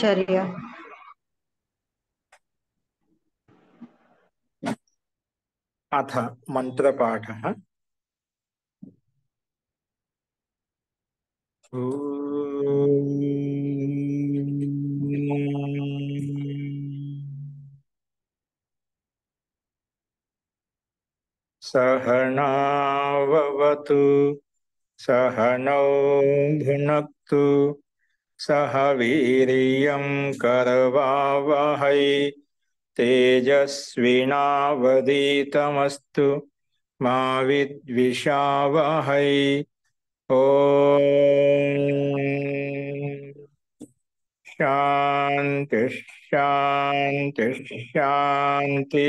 चर्य। अथ मंत्रपाठः। सहनाववतु सहनौ भुनक्तु सह वीर्यं करवावहै तेजस्विनावधीतमस्तु मा विद्विषावहै। ओम शांति शांति शांति।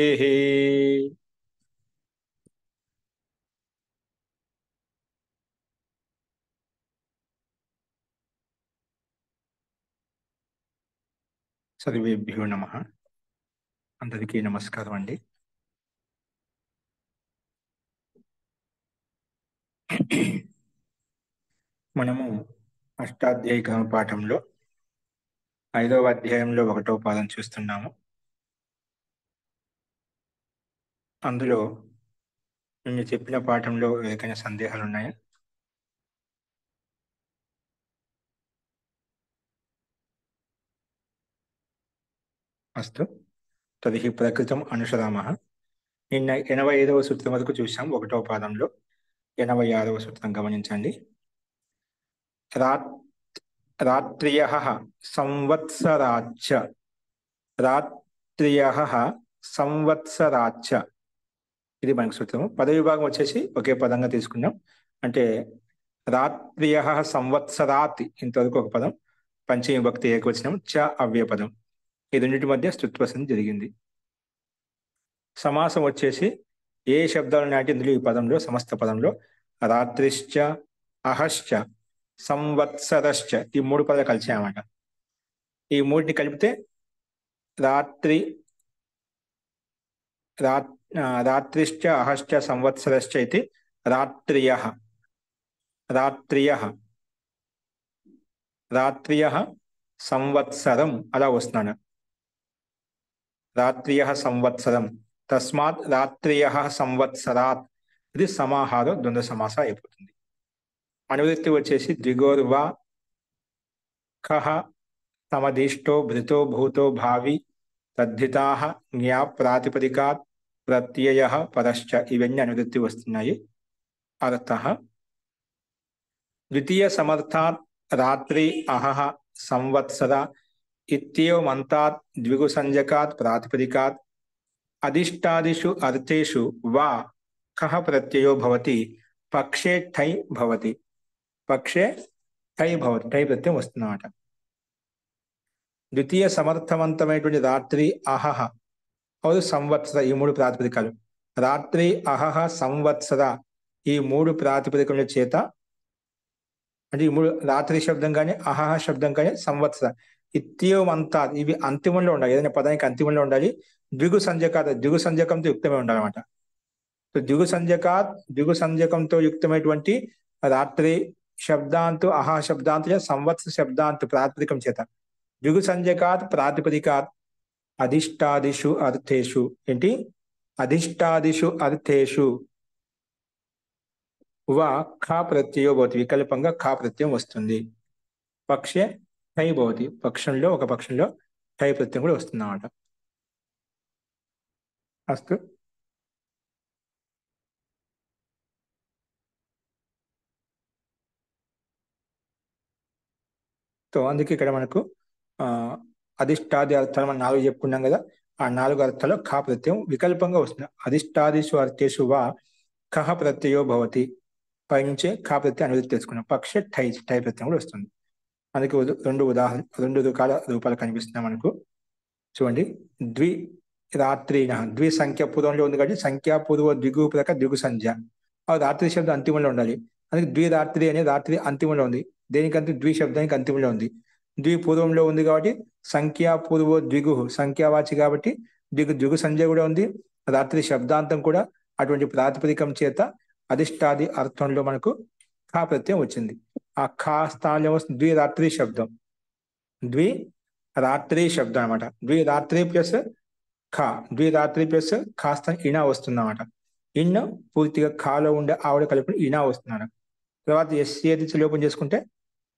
సర్వేభ్యో నమః. అందరికీ నమస్కారం అండి. మనము అష్టాధ్యాయ క్రమ పాఠంలో 5వ అధ్యాయంలో 1వ పాదం చూస్తున్నాము. అందులో నేను చెప్పిన పాఠంలో ఏదైనా సందేహాలు ఉన్నాయా? అస్తు తదిహి ప్రకృతం అనుసరామః. నిన్న 85వ సూత్రం వరకు చూసాం. 1వ పాదంలో 86వ సూత్రం గమనించండి. రాత్రియః సంవత్సరాచ్చ. రాత్రియః సంవత్సరాచ్చ, ఇది మనకు సూత్రము. పద విభాగం వచ్చేసి ఒకే పదంగా తీసుకున్నాం. అంటే రాత్రియః సంవత్సరాత్ ఇంతవరకు ఒక పదం, పంచమి విభక్తి ఏకవచనం, చ అవ్యయ పదం. ఈ రెండింటి మధ్య స్తుత్వ సంధి జరిగింది. సమాసం వచ్చేసి ఏ శబ్దాలు నాటి ఇందులో ఈ పదంలో సమస్త పదంలో రాత్రిశ్చ, అహశ్చ, సంవత్సరశ్చ, ఈ 3 పదాలు కలిసాయన్నమాట. ఈ మూటిని కలిపితే రాత్రిశ్చ అహశ్చ సంవత్సరశ్చ ఇది రాత్రియః. రాత్రియః సంవత్సరం అలా వస్తున్నాడు. రాత్రియః సంవత్సరం, తస్మాత్ రాత్రియః సంవత్సరాత్, ఇది సమాహారం ద్వంద్వ సమాస అయిపోతుంది. అనువృత్తి వచ్చేసి ద్విగోర్వా ఖః సమదిష్టో భృతో భూతో భావి తద్ధితాః జ్ఞా ప్రాతిపదికాత్ ప్రత్యయః పరశ్చ, ఇవన్నీ అనువృత్తి వస్తున్నాయి. అర్థః ద్వితీయ సమర్థాత్ రాత్రి అహః సంవత్సర ఇత్యేవమంతాత్ ద్విగుసంజ్ఞకాత్ ప్రాతిపదికాత్ అధిష్టాదిషు అర్థేషు వా ఖః ప్రత్యయో భవతి పక్షే ఠై భవతి. పక్షే ఠై భవతి, ఠై ప్రత్యయం వస్తుందన్నమాట. ద్వితీయ సమర్థవంతమైనటువంటి రాత్రి అహః और సంవత్సర, ఈ 3 ప్రాతిపదికలు. రాత్రి అహః సంవత్సర, ఈ 3 ప్రాతిపదికల చేత, అంటే ఈ 3 రాత్రి శబ్దం కానీ అహః శబ్దం కానీ సంవత్సర ఇత్యేవమంతా, ఇవి అంతిమంలో ఉండాలి. ఏదైనా పదానికి అంతిమంలో ఉండాలి. ద్విగు సంజ్ఞకాత్, ద్విగు సంజ్ఞకంతో యుక్తమై ఉండాలన్నమాట. ద్విగు సంజ్ఞకంతో యుక్తమైనటువంటి రాత్రి శబ్దాంతు అహః శబ్దాంతు సంవత్సర శబ్దాంతు ప్రాతిపదికం చేత ద్విగు సంజ్ఞకాత్ ప్రాతిపదికాత్ అధిష్టాదిషు అర్థేషు, ఏంటి అధిష్టాదిషు అర్థేషు వా ఖా ప్రత్యయో భవతి, వికల్పంగా ఖా ప్రత్యయం వస్తుంది. పక్షే ఠై భవతి, పక్షంలో ఒక పక్షంలో ఠై ప్రత్యయం కూడా వస్తుంది అన్నమాట. అస్తు అందుకే ఇక్కడ మనకు అధిష్టాది అర్థాలు మనం 4 చెప్పుకున్నాం కదా. ఆ 4 అర్థాలు ఖా ప్రత్యయం వికల్పంగా వస్తుంది. అధిష్టాదిషు అర్థేషు వా ఖః ప్రత్యయో భవతి, పైనుంచే ఖా ప్రత్యయం అనువృత్తి తెలుసుకున్నాం. పక్షే ఠై ప్రత్యయం కూడా వస్తుంది. అందుకే 2 రకాల రూపాలు కనిపిస్తున్నాయి మనకు. చూడండి, ద్వి రాత్రిన, ద్వి సంఖ్య పూర్వంలో ఉంది కాబట్టి సంఖ్యాపూర్వ ద్విగుపరక ద్విగు సంధ్య. ఆ రాత్రి శబ్దం అంతిమంలో ఉండాలి. అందుకే ద్వి రాత్రి అనే రాత్రి అంతిమంలో ఉంది. దేనికంటే ద్వి శబ్దానికి అంతిమంలో ఉంది. ద్వి పూర్వంలో ఉంది కాబట్టి సంఖ్యాపూర్వ ద్విగు, సంఖ్యావాచి కాబట్టి ద్విగు సంధ్య కూడా ఉంది. రాత్రి శబ్దాంతం కూడా అటువంటి ప్రాతిపదికం చేత అధిష్టాది అర్థంలో మనకు ఖా ప్రత్యయం వచ్చింది. ఆ ఖా స్థానంలో వస్తుంది ద్వి రాత్రి శబ్దం. ద్వి రాత్రి శబ్దం అనమాట. ద్విరాత్రి ప్లస్ ఖ, ద్విరాత్రి ప్లస్ కాస్త ఇణ వస్తుంది అనమాట. ఇన్ పూర్తిగా ఖాలో ఉండే ఆవిడ కలిపి ఇణ వస్తున్నాడు. తర్వాత ఎస్ఏ దిశ లోపం చేసుకుంటే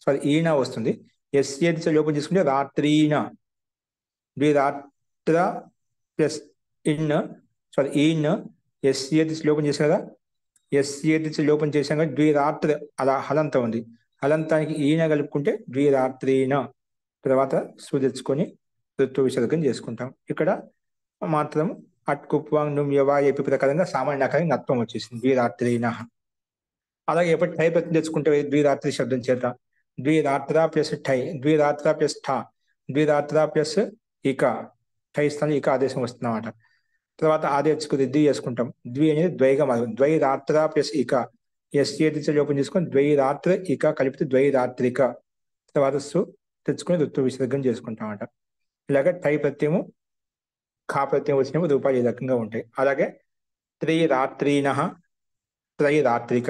సారీ ఈణ వస్తుంది. ఎస్ఏ దిశ లోపం చేసుకుంటే రాత్రీణ, ద్విరాత్ర ప్లస్ ఇన్ సారీ ఈన్ ఎస్ఏ దిశ లోపం చేశాం కదా, ఎస్ఏ దిశ లోపం చేశాం కదా, ద్విరాత్ర అలా హలంతం ఉంది. హలంతానికి ఈణ కలుపుకుంటే ద్విరాత్రీణ. తర్వాత సు తెచ్చుకొని ఋతు విసర్గం చేసుకుంటాం. ఇక్కడ మాత్రం అట్కుప్వాంగ్ నుమ్ యవా ఏపీ ప్రకారంగా సామాన్య ఆకారం నత్వం వచ్చేసింది ద్విరాత్రీణ. అలాగే ఎప్పుడు టై ప్రత్యయం తెచ్చుకుంటే ద్విరాత్రి శబ్దం చేత ద్విరాత్ర ప్లస్ టై, ద్విరాత్ర ప్లస్ ఠ, ద్విరాత్ర ప్లస్ ఇక, టై స్థానం ఇక ఆదేశం వస్తుంది అన్నమాట. తర్వాత ఆదేశకు రిద్ది చేసుకుంటాం. ద్వి అనేది ద్వైగా మారు, ద్వైరాత్ర ప్లస్ ఇక, ఎస్ఏ లోపం చేసుకొని ద్వైరాత్ర ఇక కలిపితే ద్వైరాత్రిక. తర్వాత సు తెచ్చుకొని ఋతు విసర్గం చేసుకుంటాం అన్నమాట. ఇలాగ టై ప్రత్యయము ఖా ప్రత్యయం వచ్చినప్పుడు రూపాయలు ఈ రకంగా ఉంటాయి. అలాగే త్రిరాత్రీణ, త్రైరాత్రిక,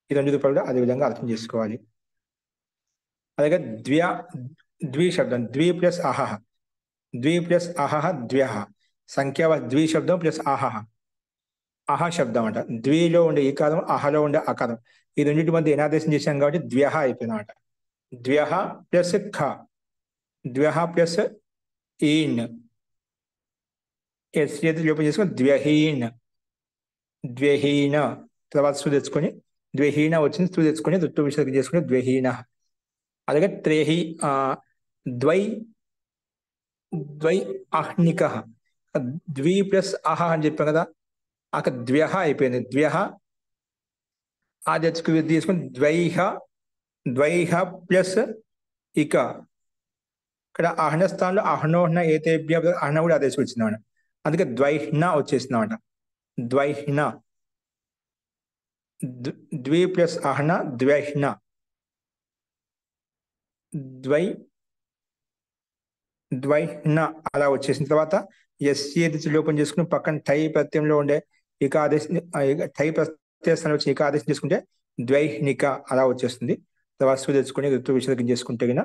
ఈ రెండు రూపాయలు అదే విధంగా అర్థం చేసుకోవాలి. అలాగే ద్వి శబ్దం, ద్వి ప్లస్ అహహ, ద్వి ప్లస్ అహహ ద్వ్యహ, సంఖ్యా ద్వి శబ్దం ప్లస్ అహహ, అహ శబ్దం అంట. ద్విలో ఉండే ఈకారం, అహలో ఉండే అకారం, ఈ రెండింటి మధ్య ఎనాదేశం చేశాం కాబట్టి ద్వ్యహ అయిపోయింది అనమాట. ద్వ్యహ ప్లస్ ఖ, ద్వ్యహ ప్లస్ ఈన్, ఎస్ లోపం చేసుకొని ద్వ్యహీన్, ద్వ్యహీన. తర్వాత సు తెచ్చుకొని ద్వ్యహీన వచ్చింది, సు తెచ్చుకొని ఋతు విసర్గం చేసుకుని ద్వ్యహీన. అలాగే త్రేహి ద్వై ద్వై అహ్నిక, ద్వి ప్లస్ అహ అని చెప్పాం కదా, అక్కడ ద్వ్యహ అయిపోయింది. ద్వ్యహ ఆదేశకు వృద్ధి చేసుకుని ద్వైహ, ద్వైహ ప్లస్ ఇక. ఇక్కడ అహ్న స్థానంలో అహ్నోహ్న ఏతేభ్య అహ్న కూడా ఆదేశం వచ్చిందన్నమాట. అందుకే ద్వైహ్న వచ్చేసిందన్నమాట. ద్వైహ్న, ద్వి ప్లస్ అహ్న ద్వైహ్న, ద్వైహ్న అలా వచ్చేసిన తర్వాత ఎస్ఏ లోపం చేసుకుని పక్కన టై ప్రత్యయంలో ఉండే ఇక ఆదేశం, టై ప్రత్యయం వచ్చి ఇక ఆదేశం చేసుకుంటే ద్వైహ్నిక అలా వచ్చేస్తుంది. తర్వాత సు తెచ్చుకొని ఋతు విసర్గం చేసుకుంటే గిన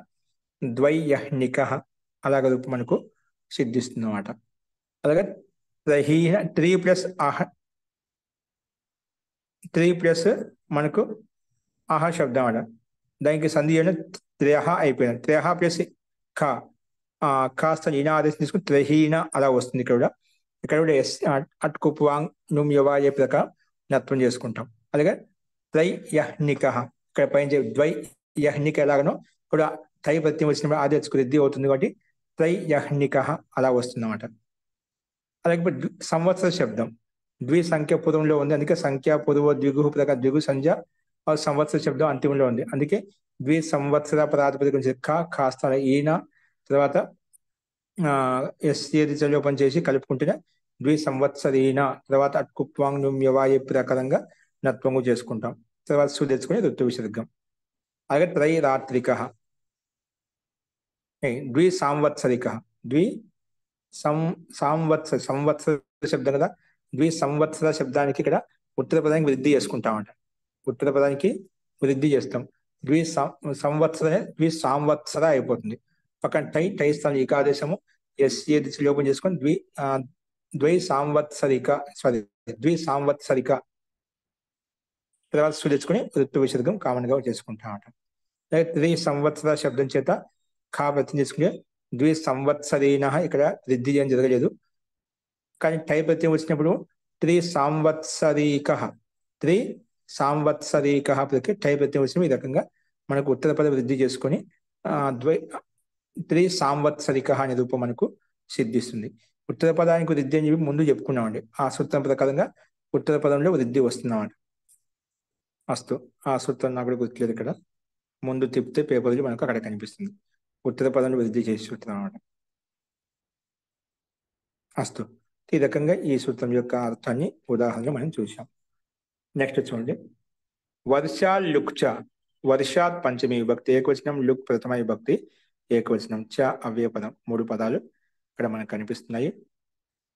ద్వైయహ్నిక అలాగ రూపం మనకు సిద్ధిస్తుంది అన్నమాట. అలాగే త్రహీన, త్రీ ప్లస్ మనకు అహ శబ్దం అట, దానికి సంధి త్రేహ అయిపోయింది. త్రేహ ప్లస్ ఖ, కాస్త ఈన ఆదేశం తీసుకుని త్రహీన అలా వస్తుంది. ఇక్కడ కూడా ఎస్ అట్కుప్వాంగ్ నుమ్ యవా ఏ ప్రకారం నత్వం చేసుకుంటాం. అలాగే త్రైయహ్నిక, ఇక్కడ పైన ద్వైయహ్నిక ఎలాగనో కూడా తై ప్రత్యయం వచ్చినప్పుడు ఆదేశకు రిద్ధి అవుతుంది కాబట్టి త్రైయహ్నిక అలా వస్తుంది అన్నమాట. అలాగే ఇప్పుడు సంవత్సర శబ్దం ద్వి సంఖ్య పూర్వంలో ఉంది, అందుకే సంఖ్యా పూర్వ ద్విగు ప్రకారం ద్విగు సంధ్య సంవత్సర శబ్దం అంతిమంలో ఉంది. అందుకే ద్వి సంవత్సర ప్రాతిపదిక నుంచి కాస్త ఈన, తర్వాత ఎస్ఏది లోపం చేసి కలుపుకుంటేనే ద్వి సంవత్సరీన. తర్వాత అట్కుప్వాంగ్ నుమ్యవాయ ప్రకారంగా నత్వంగు చేసుకుంటాం. తర్వాత సు తెచ్చుకుని ఋతు విసర్గం. అలాగే త్రైరాత్రిక, ద్వి సాంవత్సరిక, ద్వి సంవత్సర శబ్దం కదా, ద్వి సంవత్సర శబ్దానికి ఇక్కడ ఉత్తర పదానికి వృద్ధి చేసుకుంటామంట. ఉత్తర పదానికి వృద్ధి చేస్తాం. సంవత్సర ద్వి సంవత్సర అయిపోతుంది. పక్కన టై స్థానం ఏకాదేశము ఎస్ఏ లోపం చేసుకొని ద్వై సాంవత్సరిక తర్వాత సు తెచ్చుకొని ఋతు విసర్గం కామన్ గా చేసుకుంటామట. ద్వి సంవత్సర శబ్దం చేత ఖా ప్రత్యయం చేసుకుంటే ద్వి సంవత్సరీన, ఇక్కడ వృద్ధి ఏం జరగలేదు. కానీ టై ప్రత్యయం వచ్చినప్పుడు త్రి సాంవత్సరీక టై ప్రత్యయం వచ్చినప్పుడు ఈ రకంగా మనకు ఉత్తర పద వృద్ధి చేసుకొని త్రి సాంవత్సరిక అనే రూపం మనకు సిద్ధిస్తుంది. ఉత్తర పదానికి వృద్ధి అని చెప్పి ముందు చెప్పుకున్నామండి. ఆ సూత్రం ప్రకారంగా ఉత్తర పదంలో వృద్ధి వస్తున్నామండి. అస్తు, ఆ సూత్రం నాకు కూడా గుర్తులేదు. ఇక్కడ ముందు తిప్పితే పేపర్లు మనకు అక్కడ కనిపిస్తుంది. ఉత్తర పదంలో వృద్ధి చేసి సూత్రం అన్నమాట. అస్తు, ఈ రకంగా ఈ సూత్రం యొక్క అర్థాన్ని ఉదాహరణలో మనం చూసాం. నెక్స్ట్ చూడండి, వర్షాలుక్చ, వర్షాత్ పంచమి విభక్తి ఏకవచనం, లుక్ ప్రథమ విభక్తి ఏకవచనం, చ అవ్యయపదం, 3 పదాలు ఇక్కడ మనకు కనిపిస్తున్నాయి.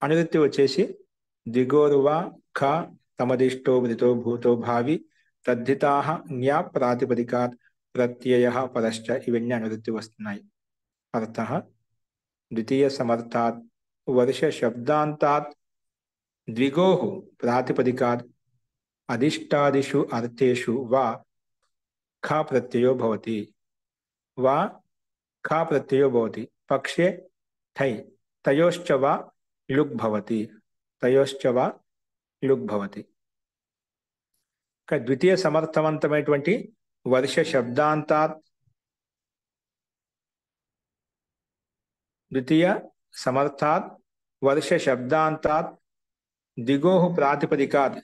అనువృత్తి వచ్చేసి దిగోరువా ఖ తమదిష్టో వృతో భూతో భావి తద్ధితాః జ్ఞా ప్రాతిపదికాత్ ప్రత్యయ పరశ్చ, ఇవన్నీ అనువృత్తి వస్తున్నాయి. अर्थः द्वितीय समर्थात् वर्ष शब्दान्तात् द्विगोः प्रातिपदिकात् अधिष्ठादिषु अर्थेषु वा खा प्रत्ययो भवति वा खा प्रत्ययो भवति पक्षे ठै तयोश्च वा लुग् भवति तयोश्च वा लुग् भवति द्वितीय समर्थవంతమైనటువంటి वर्ष शब्दान्तात् द्वितीय समर्थात् वर्ष शब्दान्तात् द्विगोः प्रातिपदिकात्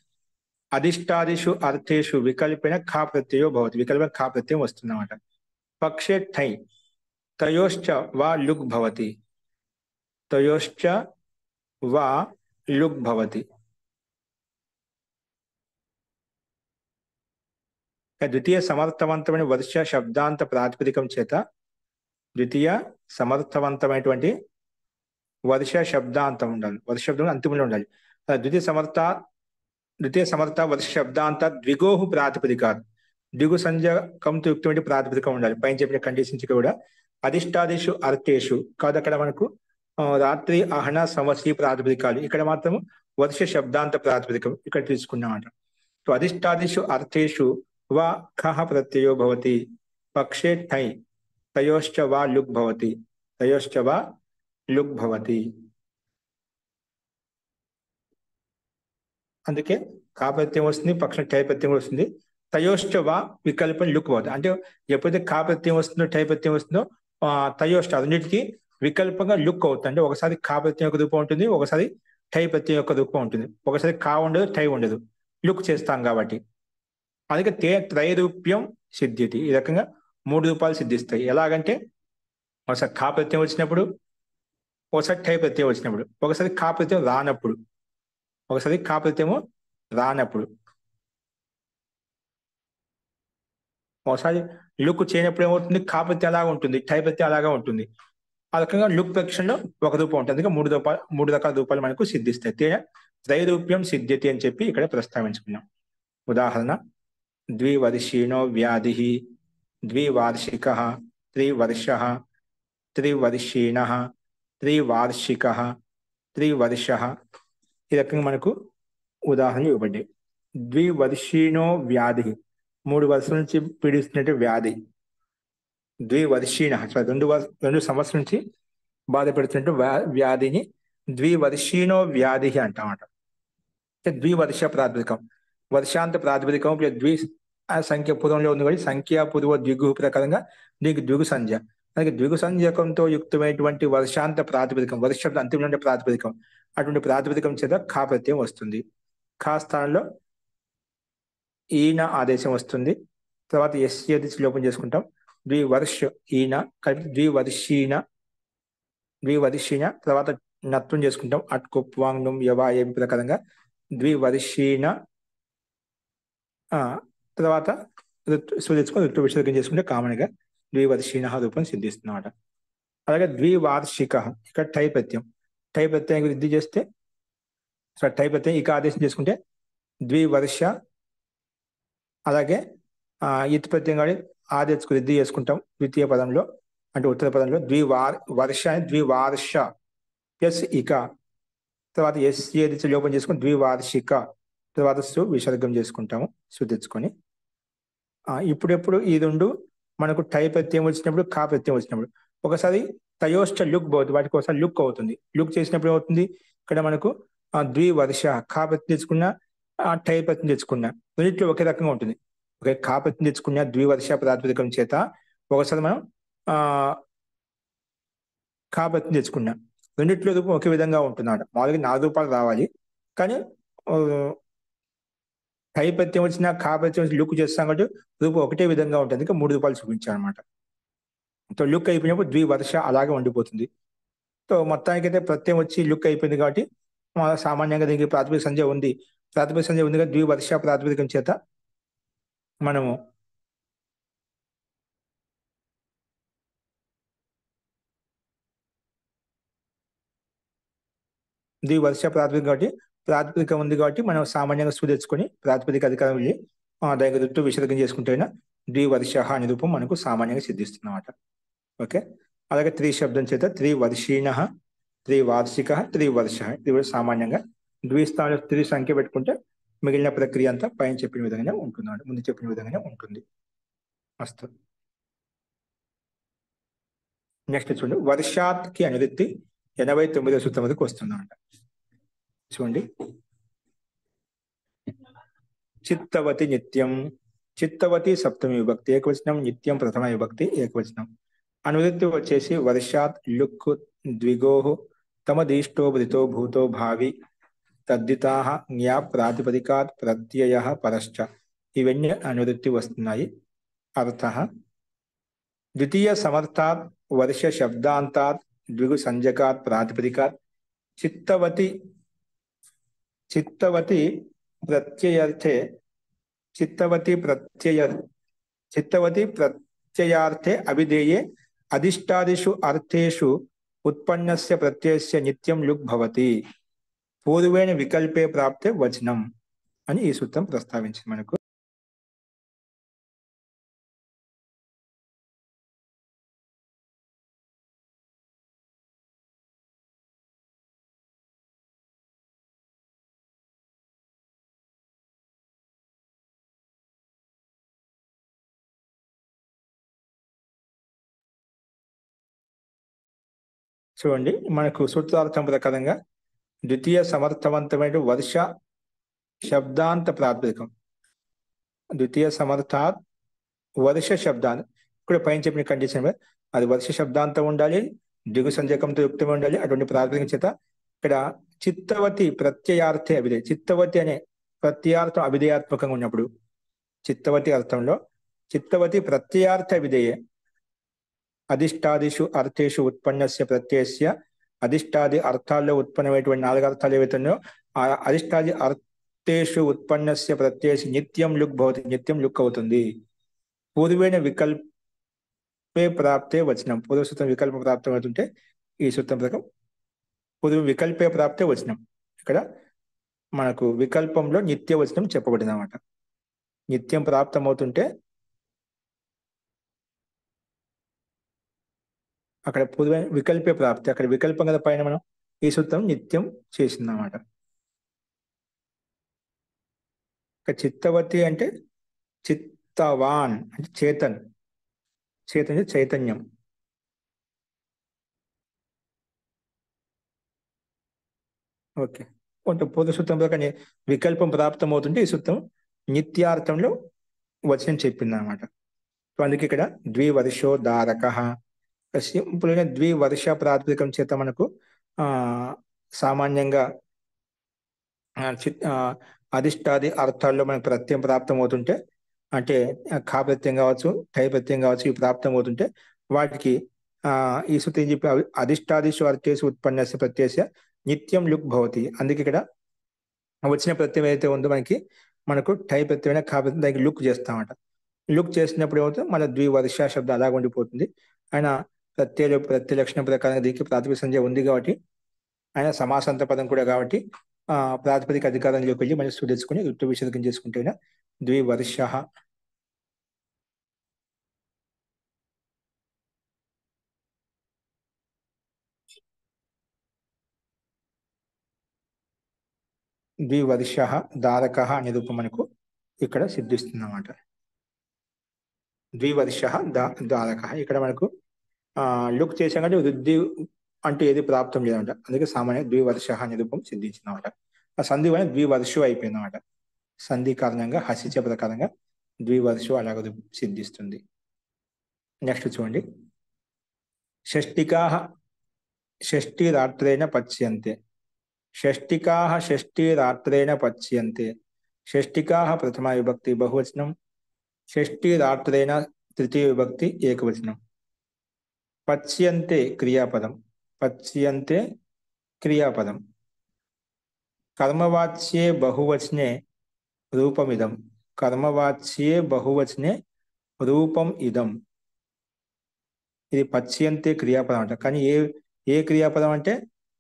अधिष्ठादिषु अर्थेषु विकल्पेन खा प्रत्ययो भवति विकल्पेन खा प्रत्ययं वस्तुన్నమాట पक्षे ठै तयोश्च वा लुग् भवति तयोश्च वा लुग् भवति द्वितीय సమర్థవంతమైన వర్ష శబ్దాంత ప్రాతిపదికం చేత ద్వితీయ సమర్థవంతమైనటువంటి వర్ష శబ్దాంతం ఉండాలి వర్ష శబ్దం అంతిమంలో ఉండాలి ద్వితీయ సమర్థ వర్ష శబ్దాంత ద్విగోహ ప్రాతిపదికాత్ ద్విగు సంజ్ఞకంతో యుక్తమైన ప్రాతిపదికం ఉండాలి పైన చెప్పిన కండిషన్స్ కూడా అధిష్టాదిషు అర్థేషు కాదు అక్కడ మనకు రాత్రి అహన సమస్య ప్రాతిపదికాలు ఇక్కడ మాత్రం వర్ష శబ్దాంత ప్రాతిపదికం ఇక్కడ తీసుకున్నామంట సో అధిష్టాదిషు అర్థేషు वा खः प्रत्ययो भवति पक्षे ठै तयोश्च वा लुग् भवति तयोश्च वा लुग् भवति అందుకే కా ప్రత్యయం వస్తుంది పక్షం టై ప్రత్యయం వస్తుంది తయోశ్చ వా వికల్పం లుక్ అవుతుంది అంటే ఎప్పుడైతే కా ప్రత్యయం వస్తుందో టై ప్రత్యయం వస్తుందో తయోశ్చ అన్నిటికీ వికల్పంగా లుక్ అవుతుంది అంటే ఒకసారి కా ప్రత్యయం యొక్క రూపం ఉంటుంది ఒకసారి టై ప్రత్యయం యొక్క రూపం ఉంటుంది ఒకసారి కా ఉండదు టై ఉండదు లుక్ చేస్తాం కాబట్టి అందుకే త్రైరూప్యం సిద్ధ్యతి ఈ రకంగా 3 రూపాలు సిద్ధిస్తాయి ఎలాగంటే ఒకసారి కా ప్రత్యయం వచ్చినప్పుడు ఒకసారి టై ప్రత్యయం వచ్చినప్పుడు ఒకసారి కా ప్రత్యయం రానప్పుడు ఒకసారి కా ప్రత్యయము రానప్పుడు ఒకసారి లుక్ చేయనప్పుడు ఏమవుతుంది కా ప్రత్యయం అలాగా ఉంటుంది టై ప్రత్యయం అలాగా ఉంటుంది ఆ రకంగా లుక్ ప్రక్షణలో ఒక రూపం ఉంటుంది అందుకే 3 రకాల రూపాలు మనకు సిద్ధిస్తాయి త్రైరూప్యం సిద్ధ్యతి అని చెప్పి ఇక్కడ ప్రస్తావించుకున్నాం ఉదాహరణ ద్వివర్షీణో వ్యాధి ద్వివార్షికః త్రివర్షః త్రివర్షీణః త్రివార్షికః త్రివర్షః ఈ రకంగా మనకు ఉదాహరణ ఇవ్వబడ్డాయి ద్వివర్షీణో వ్యాధి 3 వర్షాల నుంచి పీడిస్తున్నట్టు వ్యాధి ద్వివర్షీణ 2 సంవత్సరాల నుంచి బాధపెడుతున్నట్టు వ్యాధిని ద్వివర్షీణో వ్యాధి అంటామట ద్వివర్ష ప్రాతిపదికం వర్షాంత ప్రాతిపదికం ద్వి సంఖ్య పూర్వంలో ఉంది కాబట్టి సంఖ్యా పూర్వ ద్విగు ప్రకారంగా దీనికి ద్విగు సంజ్ఞ అలాగే ద్విగు సంజ్ఞకంతో యుక్తమైనటువంటి వర్షాంత ప్రాతిపదికం వర్ష అంతిమంలో ఉండే ప్రాతిపదికం అటువంటి ప్రాతిపదికం చేత ఖా ప్రత్యయం వస్తుంది ఖా స్థానంలో ఈన ఆదేశం వస్తుంది తర్వాత ఎస్య లోపం చేసుకుంటాం ద్వివర్ష ఈన కలిపి ద్వివర్షీణ తర్వాత నత్వం చేసుకుంటాం అట్కుప్వాంగం యవా ఏం ప్రకారంగా ద్వివర్షీణ తర్వాత తెచ్చుకొని ఋతు విసర్గం చేసుకుంటే కామన్గా ద్వివర్షీణ రూపం సిద్ధిస్తున్నమాట అలాగే ద్వివార్షిక ఇక్కడ టై ప్రత్యయం టై ప్రత్యయం వృద్ధి చేస్తే టై ప్రత్యయం ఇక ఆదేశం చేసుకుంటే ద్వివర్ష అలాగే ఇత్ ప్రత్యయం కానీ ఆదేశకు వృద్ధి చేసుకుంటాం ద్వితీయ పదంలో అంటే ఉత్తర పదంలో వర్ష అని ద్వివార్ష ప్లస్ ఇక తర్వాత ఎస్ ఏది లోపం చేసుకుని ద్వివార్షిక తర్వాత విసర్గం చేసుకుంటాము తెచ్చుకొని ఇప్పుడెప్పుడు ఈ 2 మనకు టై ప్రత్యయం వచ్చినప్పుడు కా ప్రత్యయం వచ్చినప్పుడు ఒకసారి తయోశ్చ లుక్ పోతుంది వాటికి ఒకసారి లుక్ అవుతుంది లుక్ చేసినప్పుడు ఏమవుతుంది ఇక్కడ మనకు ద్వివర్ష కా ప్రత్యయం తెచ్చుకున్న టై ప్రత్యయం తెచ్చుకున్న రెండిట్లో ఒకే రకంగా ఉంటుంది ఒకే కా ప్రత్యయం తెచ్చుకున్న ద్వివర్ష ప్రాతిపదికం చేత ఒకసారి మనం కా ప్రత్యయం తెచ్చుకున్నాం రెండిట్లో రూపం ఒకే విధంగా ఉంటున్నాడు మామూలుగా 4 రూపాలు రావాలి కానీ టై ప్రత్యయం వచ్చిన కా ప్రత్యయం వచ్చి లుక్ చేస్తాం కాబట్టి రూపం ఒకటే విధంగా ఉంటుంది 3 రూపాయలు చూపించాను అనమాట సో లుక్ అయిపోయినప్పుడు ద్వివర్ష అలాగే ఉండిపోతుంది సో మొత్తానికైతే ప్రత్యయం వచ్చి లుక్ అయిపోయింది కాబట్టి సామాన్యంగా దీనికి ప్రాతిపదిక సంజ్ఞ ఉంది కదా ద్వివర్ష ప్రాతిపదికం చేత మనము ద్వివర్ష ప్రాతిపదిక కాబట్టి ప్రాతిపదిక ఉంది కాబట్టి మనం సామాన్యంగా తెచ్చుకొని ప్రాతిపదిక అధికారం వెళ్ళి దానికి ఋతు విసర్గం చేసుకుంటే ద్వివర్ష అనే రూపం మనకు సామాన్యంగా సిద్ధిస్తున్నమాట ఓకే అలాగే త్రి శబ్దం చేత త్రివర్షీణ, త్రివార్షిక, త్రివర్ష. ఇది కూడా సామాన్యంగా ద్విస్థానంలో త్రి సంఖ్య పెట్టుకుంటే మిగిలిన ప్రక్రియ అంతా పైన చెప్పిన విధంగానే ఉంటుంది, ముందు చెప్పిన విధంగానే ఉంటుంది. అస్తు. నెక్స్ట్ చూడండి, వర్షాత్ కి అనువృత్తి 89వ సూత్రం వరకు వస్తుందన్నమాట. చూడండి, చిత్తవతి నిత్యం, చిత్తవతి సప్తమి విభక్తి ఏకవచనం, నిత్యం ప్రథమ విభక్తి ఏకవచనం. అనువృత్తి వచ్చేసి వర్షాత్ లుక్ ద్విగోః తమదీష్టో భృతో భూతో భావి తద్దితాః జ్ఞా ప్రాతిపదికాత్ ప్రత్యయః పరశ్చ. ఇవన్నీ అనువృత్తి వస్తున్నాయి. అర్థః ద్వితీయ సమర్థాత్ వర్ష శబ్దాంతాత్ ద్విగు సంజకాత్ ప్రాతిపదికాత్ చిత్తవతి, చిత్తవతి ప్రత్యయార్థే, చిత్తవతి ప్రత్యయార్థే అభిధేయే అధిష్టాదిషు అర్థేషు ఉత్పన్నస్య ప్రత్యయస్య నిత్యం లుక్ భవతి పూర్వేణ వికల్పే ప్రాప్తే వచనం అని ఈ సూత్రం ప్రస్తావించింది మనకు. చూడండి, మనకు సూత్రార్థం ప్రకారంగా ద్వితీయ సమర్థవంతమైన వర్ష శబ్దాంత ప్రాతిపదికం, ద్వితీయ సమర్థాత్ వర్ష శబ్దాంత, ఇక్కడ పైన చెప్పిన కండిషన్ అది వర్ష శబ్దాంతం ఉండాలి, దిగు సంజకంతో యుక్తమే ఉండాలి. అటువంటి ప్రాతిపదికం చేత ఇక్కడ చిత్తవతి ప్రత్యయార్థే అభిధేయ, చిత్తవతి అనే ప్రత్యయార్థం అభిధేయాత్మకంగా ఉన్నప్పుడు, చిత్తవతి అర్థంలో చిత్తవతి ప్రత్యయార్థ అభిధేయ అధిష్టాదిషు అర్థేషు ఉత్పన్నస్య ప్రత్యయస్య, అధిష్టాది అర్థాల్లో ఉత్పన్నమైనటువంటి 4 అర్థాలు ఏవైతే ఉన్నాయో ఆ అధిష్టాది అర్థేషు ఉత్పన్నస్య ప్రత్యయస్య నిత్యం లుక్ భవతి, నిత్యం లుక్ అవుతుంది. పూర్వేణ వికల్పే ప్రాప్తే వచనం, పూర్వ సూత్రం వికల్ప ప్రాప్తం అవుతుంటే ఈ సూత్రం ప్రకారం పూర్వ వికల్పే ప్రాప్తే వచనం. ఇక్కడ మనకు వికల్పంలో నిత్య వచనం చెప్పబడింది అన్నమాట. నిత్యం ప్రాప్తం అవుతుంటే అక్కడ పూర్వ వికల్పే ప్రాప్తి, అక్కడ వికల్పం కదా పైన మనం ఈ సూత్రం నిత్యం చేసిందన్నమాట. ఇక చిత్తవతి అంటే చిత్తవాన్ అంటే చేతన్, చైతన్యం చైతన్యం. ఓకే, కొంత పూర్వ సూత్రం ప్రకారం వికల్పం ప్రాప్తం అవుతుంటే ఈ సూత్రం నిత్యార్థంలో వచనం చెప్పింది అనమాట. అందుకే ఇక్కడ ద్వివర్షోదారక సింపుల్ గా ద్వివర్ష ప్రాతిపదికం చేత మనకు సామాన్యంగా అధిష్టాది అర్థాల్లో మనకు ప్రత్యయం ప్రాప్తం అవుతుంటే, అంటే ఖా ప్రత్యయం కావచ్చు, టై ప్రత్యయం కావచ్చు, ఇవి ప్రాప్తం అవుతుంటే వాటికి ఈ సూత్రం చెప్పి అధిష్టాదిషు అర్థేషు ఉత్పన్నస్య ప్రత్యయస్య నిత్యం లుక్ భవతి. అందుకే ఇక్కడ వచ్చిన ప్రత్యయం ఏదైతే ఉందో మనకు టై ప్రత్యయం ఖా ప్రత్యయం దానికి లుక్ చేస్తామట. లుక్ చేసినప్పుడు ఏమవుతుంది, మన ద్వివర్ష శబ్దం అలాగ ఉండిపోతుంది. ఆయన ప్రత్యయ లక్షణం ప్రకారంగా దీనికి ప్రాతిపదిక సంజ్ఞ ఉంది కాబట్టి, ఆయన సమాసాంత పదం కూడా కాబట్టి ప్రాతిపదిక అధికారంలోకి వెళ్ళి మనం తెచ్చుకుని ఋతు విసర్గం చేసుకుంటే ద్వివర్ష. ద్వివర్ష దారక అనే రూపం మనకు ఇక్కడ సిద్ధిస్తుంది అన్నమాట. ద్వివర్ష దారక ఇక్కడ మనకు లుక్ చేసాం కంటే వృద్ధి అంటే ఏది ప్రాప్తం లేదంట. అందుకే సామాన్య ద్వివర్ష అనే రూపం సిద్ధించింది అనమాట. ఆ సంధి వల్ల ద్వివర్షు అయిపోయింది అనమాట. సంధి కారణంగా హసిచ ప్రకారంగా ద్వివర్షు అలాగ సిద్ధిస్తుంది. నెక్స్ట్ చూడండి, షష్టికా షష్ఠిరాత్రేణ పచ్యంతే, షష్టికా షష్ఠిరాత్రేణ పచ్యంతే. షష్టికా ప్రథమ విభక్తి బహువచనం, షష్ఠిరాత్రేణ తృతీయ విభక్తి ఏకవచనం. పచ్యంతే క్రియాపదం, పచ్యంతే క్రియాపదం. కర్మవాచ్యే బహువచనే రూపమిదం, కర్మవాచ్యే బహువచనే రూపం ఇదం. ఇది పచ్యంతే క్రియాపదం అంట. కానీ ఏ క్రియాపదం అంటే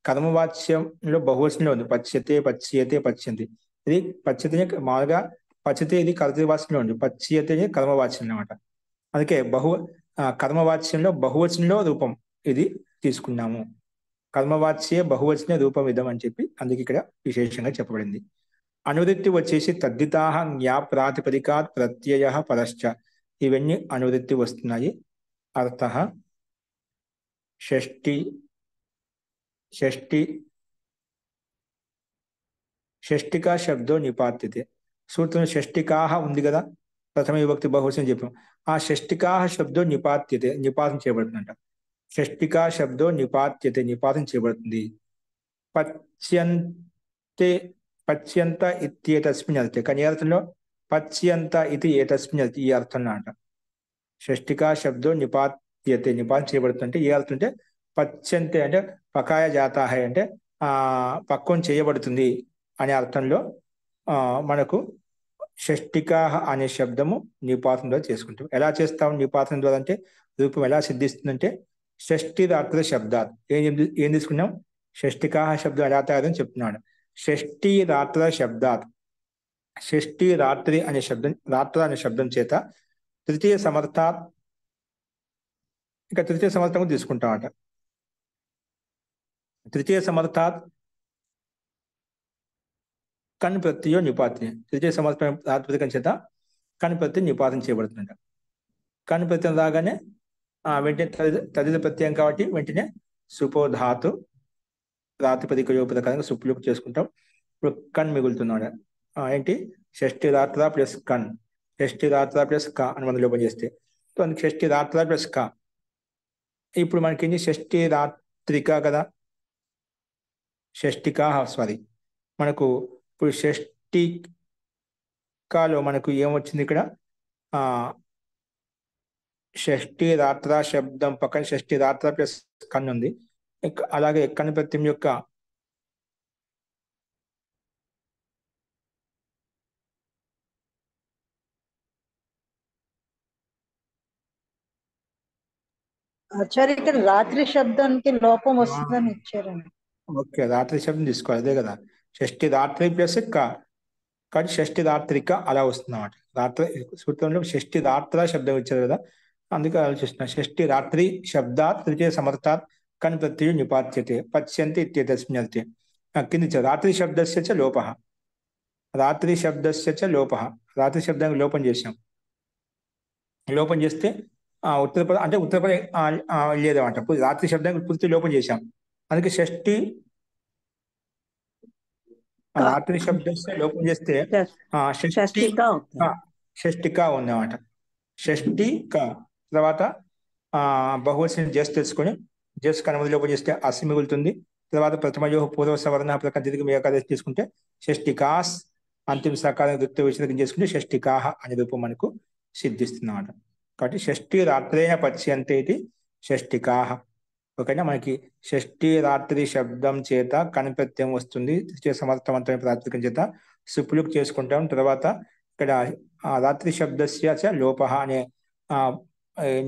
కర్మవాచ్యంలో బహువచనంలో ఉంది. పచ్యతే పచ్యతే పచ్యంతి. ఇది పచ్యతే మామూలుగా పచ్యతే ఇది కర్తృవాచ్యంలో ఉంది, పచ్యతే కర్మవాచ్యం అనమాట. అందుకే కర్మవాచ్యంలో బహువచనంలో రూపం ఇది తీసుకున్నాము. కర్మవాచ్యే బహువచన రూపం ఇదం అని చెప్పి అందుకే ఇక్కడ విశేషంగా చెప్పబడింది. అనువృత్తి వచ్చేసి తద్దితాహ జ్ఞా ప్రాతిపదికాత్ ప్రత్యయ పరశ్చ, ఇవన్నీ అనువృత్తి వస్తున్నాయి. అర్థ షష్ఠి షష్ఠి షష్ఠికా శబ్దో నిపాత్యతే. సూత్రం షష్ఠికాహ ఉంది కదా, ప్రథమ విభక్తి బహువచనం చెప్పాం. ఆ షష్ఠికాహ శబ్దో నిపాత్యతే, నిపాతం చేయబడుతుందంట. షష్ఠికా శబ్దో నిపాత్యతే, నిపాతం చేయబడుతుంది. పచ్యంతే పచ్యంత ఇత్యేతస్మిన్ అర్థే, కానీ ఏ అర్థంలో పచ్యంత ఇది ఏతస్మిన్ అర్థం, ఈ అర్థంలో అంట. షష్ఠికా శబ్దో నిపాత్యతే, నిపాతం చేయబడుతుంది అంటే ఏ అర్థం అంటే పచ్యంతే అంటే పకాయ జాతాహ అంటే పక్వం చేయబడుతుంది అనే అర్థంలో మనకు షష్ఠికా అనే శబ్దము నిపాతంలో చేసుకుంటాం. ఎలా చేస్తాం నిపాతం ద్వారా అంటే రూపం ఎలా సిద్ధిస్తుందంటే షష్ఠి రాత్ర శబ్దాలు ఏం తీసుకున్నాం, షష్ఠికా శబ్దం ఎలా తయారని చెప్తున్నాడు. షష్ఠి రాత్ర శబ్దాత్, షష్ఠి రాత్రి అనే శబ్దం, రాత్ర అనే శబ్దం చేత తృతీయ సమర్థాత్, ఇంకా తృతీయ సమర్థం తీసుకుంటామట. తృతీయ సమర్థాత్ కన్ ప్రత్యయో నిపాత్యం, తృతీయ సమర్థం ప్రాతిపదికం చేత కన్ ప్రత్యయం నిపాతం చేయబడుతుందంట. కన్ ప్రత్యయం రాగానే వెంటనే తదిత ప్రత్యయం కాబట్టి వెంటనే సుపోధాతు ప్రాతిపదిక యోపదకరంగా సుప్లుక్ చేసుకుంటాం. ఇప్పుడు కన్ మిగులుతున్నాడు. ఏంటి షష్ఠి రాత్ర ప్లస్ కన్, షష్ఠి రాత్ర ప్లస్ క అని మనం లోపం చేస్తే అందుకు షష్ఠి రాత్ర ప్లస్ క. ఇప్పుడు మనకి షష్ఠి రాత్రిక కదా, షష్ఠికా సారీ, మనకు ఇప్పుడు షష్ఠికాలో మనకు ఏమొచ్చింది ఇక్కడ, షష్ఠి రాత్ర శబ్దం పక్కన షష్ఠి రాత్ర ప్లస్ కన్ ఉంది. అలాగే కన్ ప్రత్యయం యొక్క ఆచార్య ఇక్కడ రాత్రి శబ్దానికి లోపం వస్తుందని ఇచ్చారండి. ఓకే, రాత్రి శబ్దం తీసుకోవాలి, అదే కదా షష్ఠి రాత్రి ప్లస్ క, కానీ షష్ఠి రాత్రిక అలా వస్తుంది అన్నమాట. రాత్రి సూత్రంలో షష్ఠి రాత్ర శబ్దం ఇచ్చారు కదా, అందుకే ఆలోచిస్తున్నా. షష్ఠి రాత్రి శబ్దాత్ తృతీయ సమర్థాత్ కన్ ప్రత్యయం నిపాత్యతే పచ్యంతి ఇత్యేతస్మిన్ అర్థే. కింద ఇచ్చారు రాత్రి శబ్దస్య చ లోపః, రాత్రి శబ్దస్య చ లోపః, రాత్రి శబ్దానికి లోపం చేశాం. లోపం చేస్తే ఉత్తరపద అంటే ఉత్తరపద లేదన్నమాట. రాత్రి శబ్దానికి పూర్తి లోపం చేశాం, అందుకే షష్ఠి రాత్రి శబ్దస్య లోపం చేస్తే షష్ఠిక ఉందన్నమాట. షష్ఠిక తర్వాత బహువచనం జస్ తెలుసుకొని జస్ కనుమతి లోపం చేస్తే అసి మిగులుతుంది. తర్వాత ప్రథమయో పూర్వ సవర్ణ ప్రకారం దీర్ఘం ఏకాదశి తీసుకుంటే షష్ఠికాస్, అంతిమ సకాలం ద్వితీయ విచ్ఛేదం చేసుకుంటే షష్ఠికాహ అనే రూపం మనకు సిద్ధిస్తుందన్నమాట. కాబట్టి షష్ఠి రాత్రేణ పచ్యంతే ఇది షష్ఠికాహ. ఓకేనా, మనకి షష్ఠి రాత్రి శబ్దం చేత కనిప్రత్యయం వస్తుంది, తృతీయ సమర్థవంతమైన ప్రాతిపదికం చేత సుప్లుక్ చేసుకుంటాం. తర్వాత ఇక్కడ రాత్రి శబ్దస్య చ లోపః అనే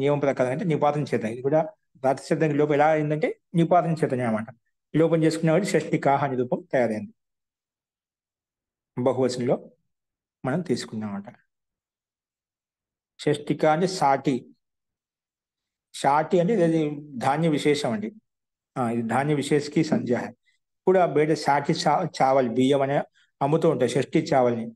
నియమం ప్రకారం అంటే నిపాతం చేత, ఇది కూడా రాత్రి శబ్దానికి లోపం ఎలా అయిందంటే నిపాతం చేతనే అనమాట. లోపం చేసుకునే వాటి షష్ఠికాహ అనే రూపం తయారైంది. బహువచనంలో మనం తీసుకున్నామట. షష్ఠిక అంటే సాటి, షాటి అంటే ఇది ధాన్య విశేషం అండి. ఇది ధాన్య విశేషకి సంజ్ఞ. కూడా బయట షాటి చావల్ బియ్యం అనే అమ్ముతూ ఉంటాయి, షష్ఠి చావల్ని.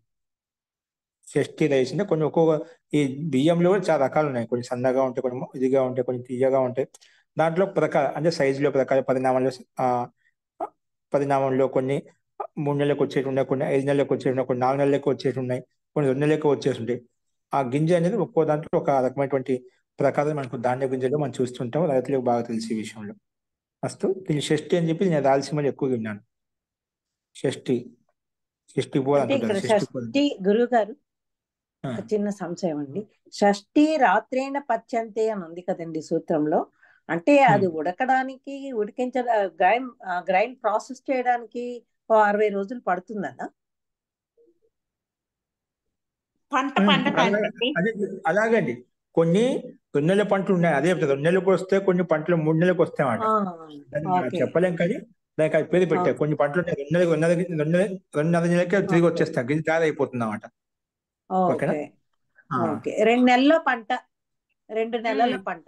షష్ఠి రైస్ అంటే కొన్ని ఒక్కొక్క ఈ బియ్యంలో కూడా చాలా రకాలు ఉన్నాయి, కొన్ని సన్నగా ఉంటాయి, కొన్ని ఇదిగా ఉంటాయి, కొన్ని తీయగా ఉంటాయి. దాంట్లో ప్రకారం అంటే సైజులో ప్రకారం పరిణామంలో కొన్ని 3 నెలలకు వచ్చేటి ఉన్నాయి, కొన్ని 5 నెలలకు వచ్చేటి ఉన్నాయి, కొన్ని 4 నెలలకు వచ్చేటి ఉన్నాయి, కొన్ని 2 నెలలకు వచ్చేసి ఉంటాయి. ఆ గింజ అనేది ఒక్కో దాంట్లో ఒక రకమైనటువంటి ప్రకారం మనకు ధాన్య గింజలు మనం చూస్తుంటాం, రైతులకు బాగా తెలిసి ఈ విషయంలో. అస్తు దీన్ని షష్ఠి అని చెప్పి నేను రాయలసీమలో ఎక్కువ విన్నాను. షష్ఠి పూల గురువు గారు ఒక చిన్న సంశయం అండి. షష్ఠి రాత్రేణ పచ్యంతే అని ఉంది కదండి సూత్రంలో, అంటే అది ఉడకడానికి గ్రైండ్ ప్రాసెస్ చేయడానికి 60 రోజులు పడుతుందన్నా? అలాగండి, కొన్ని 2 నెలల పంటలు ఉన్నాయి, అదే 2 నెలలకు వస్తే, కొన్ని పంటలు 3 నెలలకు వస్తాయన్నమాట. చెప్పలేం, కానీ దానికి అది పేరు పెట్టారు. కొన్ని పంటలు 2 నెలలకే తిరిగి వచ్చేస్తాయి, గింజ తయారైపోతుంది అన్నమాట. ఓకేనా, 2 నెలల పంట, 2 నెలల పంట.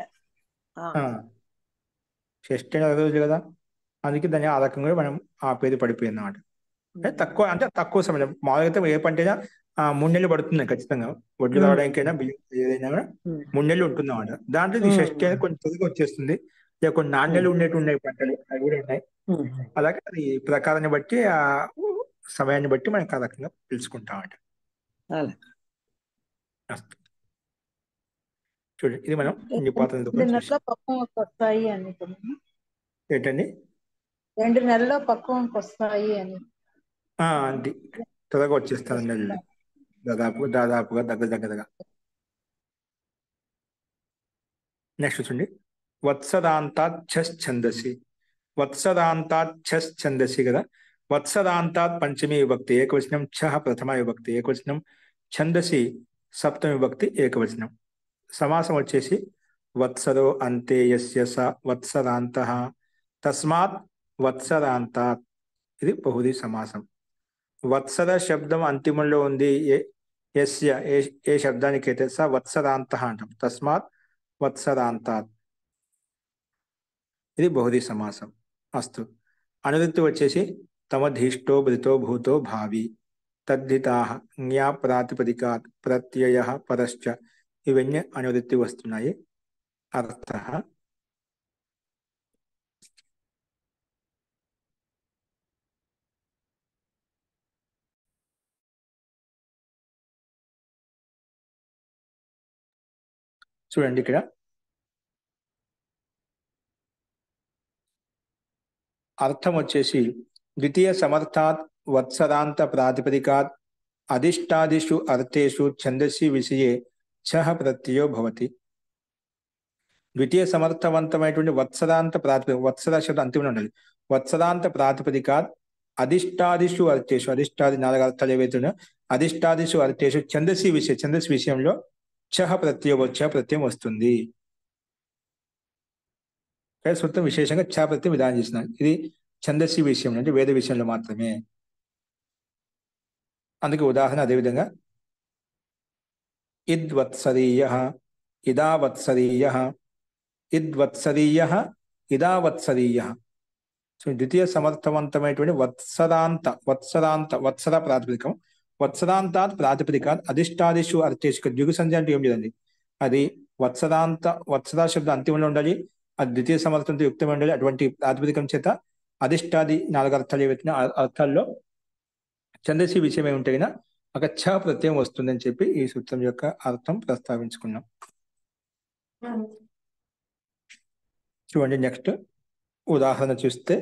షష్ఠి అంటే 10 రోజులు కదా, అందుకే దాన్ని ఆ రకంగా మనం ఆ పేరు పడిపోయింది అన్నమాట. అంటే తక్కువ, అంటే తక్కువ సమయం. మామూలుగా అయితే ఏ పంటైనా 3 నెలలు పడుతుంది ఖచ్చితంగా. వడ్లు రావడానికైనా బియ్యం ఏదైనా కూడా 3 నెలలు ఉంటుంది అన్నమాట. దాంట్లో ఈ షష్ఠి అనేది కొంచెం త్వరగా వచ్చేస్తుంది. ఇక కొన్ని 4 నెలలు ఉన్నాయి పంటలు, అవి కూడా ఉన్నాయి. అలాగే అది ప్రకారాన్ని బట్టి ఆ సమయాన్ని బట్టి మనం ఆ రకంగా పిలుచుకుంటామంట. అలా అస్తు. చూడండి, ఇది మనం నిపాతం 2 నెలల్లో పక్వంకి వస్తాయి అని ఏంటండి 2 నెలల్లో పక్వంకి వస్తాయి అని అంతే, త్వరగా వచ్చేస్తాను నెలలు, దాదాపుగా దగ్గరగా. నెక్స్ట్ చూడండి, వత్సదాంతాత్ ఛందసి. వత్సదాంతాత్ ఛందసి కదా. వత్సదాంతాత్ పంచమీ విభక్తి ఏకవచనం, ఛ ప్రథమ విభక్తి ఏకవచనం, ఛందసి సప్తమి విభక్తి ఏకవచనం. సమాసం వచ్చేసి వత్సరో అంతే యస్య స వత్సదాంతః తస్మాత్ వత్సదాంతాత్. ఇది బహువ్రీహి సమాసం. వత్సర శబ్దం అంతిమంలో ఉంది, యస్య ఏ శబ్దానికైతే స వత్సదాంతః అంటాం, తస్మాత్ వత్సదాంతాత్. ఇది బహువ్రీహి సమాసం. అస్తు. అనువృత్తి వచ్చేసి తమధీష్టో భృతో భూతో భావి, తద్ధితాః జ్ఞా ప్రాతిపదికాత్ ప్రత్యయః పరశ్చ. ఇవన్నీ అనువృత్తి వస్తున్నాయి. అర్థః చూడండి, ఇక్కడ అర్థం వచ్చేసి ద్వితీయ సమర్థాత్ వత్సరాంత ప్రాతిపదికాత్ అధిష్టాదిషు అర్థేషు ఛందసి విషయే ఛః ప్రత్యయో భవతి. ద్వితీయ సమర్థవంతమైనటువంటి వత్సరాంత ప్రాతిపదిక, వత్సర శబ్దం అంతిమంలో ఉండాలి. వత్సరాంత ప్రాతిపదికాత్ అధిష్టాదిషు అర్థేషు, అధిష్టాది 4 అర్థాలు ఏవైతున్నాయో అధిష్టాదిషు అర్థేషు ఛందసి విషయం, ఛందస్సు విషయంలో ఛః ప్రత్యయం వస్తుంది. సూత్రం విశేషంగా ఛ ప్రత్యయం విధానం చేసినారు. ఇది ఛందస్సు విషయం అంటే వేద విషయంలో మాత్రమే. అందుకే ఉదాహరణ అదేవిధంగా ఇద్వత్సరీయ, ఇదావత్సరీయ, ఇద్వత్సరీయ, ఇదావత్సరీయ. సో ద్వితీయ సమర్థవంతమైనటువంటి వత్సర ప్రాతిపదికం. వత్సరాంతాత్ ప్రాతిపదికాత్ అధిష్టాదిషు అర్థేషు. ద్విగు సంధ్య అంటే ఏం లేదండి, అది వత్సరా శబ్దం అంతిమంలో ఉండాలి, అది ద్వితీయ సమర్థంతో యుక్తమై ఉండాలి. అటువంటి ప్రాతిపదికం చేత అధిష్టాది 4 అర్థాలు ఏవైతే అర్థాల్లో ఛందసి విషయమై ఉంటే అయినా ఒక ఛ ప్రత్యయం వస్తుందని చెప్పి ఈ సూత్రం యొక్క అర్థం ప్రస్తావించుకున్నాం. చూడండి, నెక్స్ట్ ఉదాహరణ చూస్తే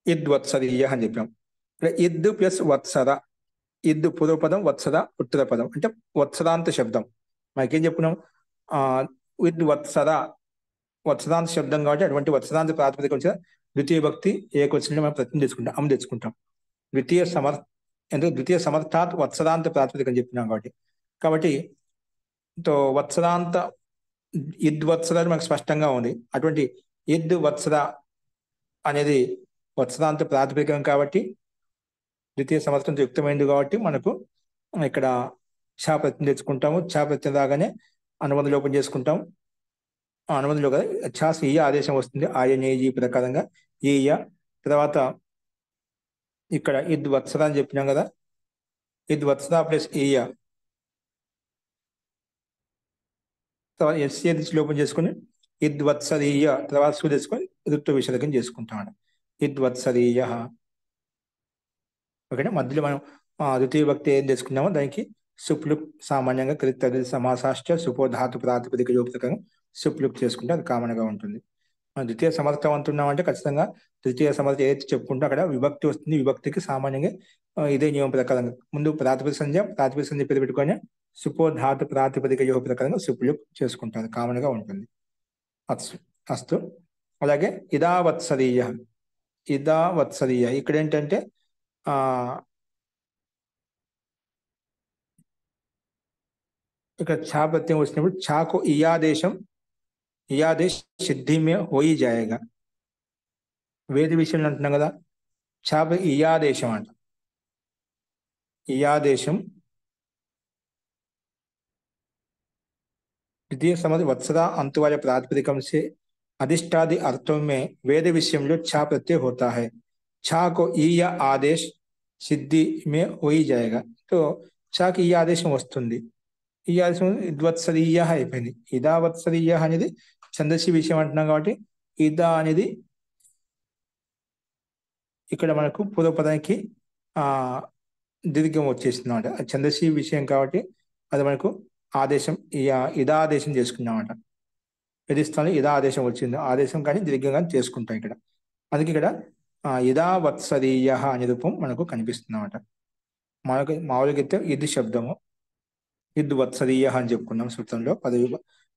ఇద్వత్సరీయ అని చెప్పాం. ఇక్కడ ఇద్ ప్లస్ వత్సర, ఇద్ పూర్వపదం, వత్సర ఉత్తర పదం, అంటే వత్సరాంత శబ్దం. మనకేం చెప్పుకున్నాం, ఇద్ వత్సర వత్సరాంత శబ్దం కాబట్టి అటువంటి వత్సరాంత ప్రాతిపదికం వచ్చి ద్వితీయ భక్తి ఏకవచనంలో మనం ప్రత్యయం తెచ్చుకుంటాం. ద్వితీయ సమర్థాత్ వత్సరాంత ప్రాతిపదికం చెప్పినాం కాబట్టి వత్సరాంత ఇద్వత్సర మనకు స్పష్టంగా ఉంది. అటువంటి ఇద్వత్సర అనేది వత్సరాంత ప్రాతిపదికం కాబట్టి ద్వితీయ సమర్థంతో యుక్తమైంది కాబట్టి మనకు ఇక్కడ ఛ ప్రత్యయం తెచ్చుకుంటాము. ఛ ప్రత్యయం రాగానే అనుబంధ లోపం చేసుకుంటాం. అనుబంధంలో కదా ఛ ఈయ ఆదేశం వస్తుంది, ఆయనేజీ ప్రకారంగా ఈయ. తర్వాత ఇక్కడ ఇద్వత్సర అని చెప్పినాం కదా, ఇద్వత్సర ప్లస్ ఈయ, తర్వాత ఎస్ఏ లోపం చేసుకుని ఇద్వత్సరీయ, తర్వాత సు తెచ్చుకొని ఋత్వ విషదకం చేసుకుంటాం. ఇద్వత్సరీయ. ఓకే, మధ్యలో మనం ద్వితీయ భక్తి ఏం చేసుకున్నామో దానికి సుప్లుక్ సామాన్యంగా కృత సమాసాశ్చ సుపోధాతు ప్రాతిపదిక యోగకరం సుప్లుక్ చేసుకుంటే అది కామన్గా ఉంటుంది. మనం ద్వితీయ సమర్థవంతున్నాం అంటే ఖచ్చితంగా ద్వితీయ సమర్థ ఏదైతే చెప్పుకుంటే అక్కడ విభక్తి వస్తుంది. విభక్తికి సామాన్యంగా ఇదే నియమం ప్రకారంగా ముందు ప్రాతిపదిక సంధ్య పేరు పెట్టుకొని సుపోధాతు ప్రాతిపదిక యోగ ప్రకారంగా సుప్లుక్ చేసుకుంటారు, కామన్గా ఉంటుంది. అస్తు. అలాగే ఇదావత్సరీయ, ఇక్కడ ఏంటంటే ఇక్కడ ఛా ప్రత్యయం వచ్చినప్పుడు ఛాకు ఇయాదేశ్ సిద్ధి మే హోయి జాయేగా. వేద విషయంలో అంటున్నాం కదా, ఛా ఇయాదేశం అంట. ఇయాదేశం द्वितीय समझ वत्सरा अंतवार्य प्रातिपदिकम से अधिष्ठादि अर्थों में वेद विषय में छा प्रत्यय होता है। छा को ई या आदेश सिद्धि में हो ही जाएगा। तो छा की ఈ ఆదేశం వస్తుంది, ఈ ఆదేశం ఇద్వత్సరీయ అయిపోయింది. ఇదా వత్సరీయ అనేది ఛందసి విషయం అంటున్నాం కాబట్టి ఇదా అనేది ఇక్కడ మనకు పూర్వపదానికి దీర్ఘం వచ్చేసింది అన్నమాట. ఛందసి విషయం కాబట్టి అది మనకు ఆదేశం ఇదాదేశం చేసుకున్నామట. యథిస్థానంలో ఇదా ఆదేశం వచ్చింది, ఆదేశం కానీ దీర్ఘం కానీ చేసుకుంటాం ఇక్కడ. అందుకే ఇక్కడ ఇదా వత్సరీయ అనే రూపం మనకు కనిపిస్తుంది అన్నమాట. మనకు మామూలుగా అయితే ఇది శబ్దము, ఇది వత్సరీయ అని చెప్పుకున్నాం సూత్రంలో. పదవి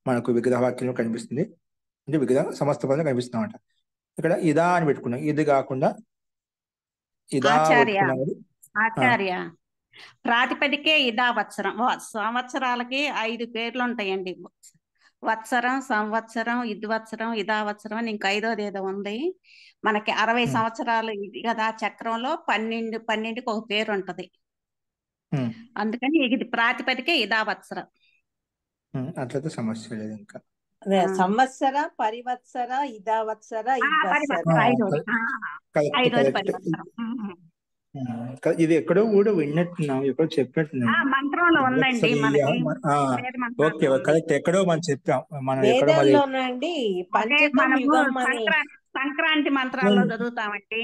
మనకు విగ్రహ వాక్యంలో కనిపిస్తుంది, అంటే విగ్రహ సమస్త పదంలో కనిపిస్తుంది అన్నమాట. ఇక్కడ ఇదా అని పెట్టుకున్నాం, ఇది కాకుండా ఇదా పెట్టుకున్నాం. ఆచార్య ప్రాతిపదికే ఇదా వత్సరం. సంవత్సరాలకి 5 పేర్లు ఉంటాయండి. వత్సరం, సంవత్సరం, ఇద్వత్సరం, ఇదావత్సరం అని ఇంకా 5వది ఏదో ఉంది. మనకి 60 సంవత్సరాలు ఇది కదా చక్రంలో 12కి ఒక పేరు ఉంటది. అందుకని ఇది ప్రాతిపదికే ఇదావత్సరం. అట్లయితే సమస్య లేదు. ఇంకా సంవత్సర, పరివత్సర, ఇదావత్సర, ఇది ఎక్కడో కూడా విన్నట్టున్నాం, ఎక్కడో చెప్పినట్టున్నాం. మంత్రంలో ఉందండి మనకి. Okay, correct. ఎక్కడో మనం చెప్పాం, మనం ఎక్కడో సంక్రాంతి మంత్రాల్లో చదువుతామండి.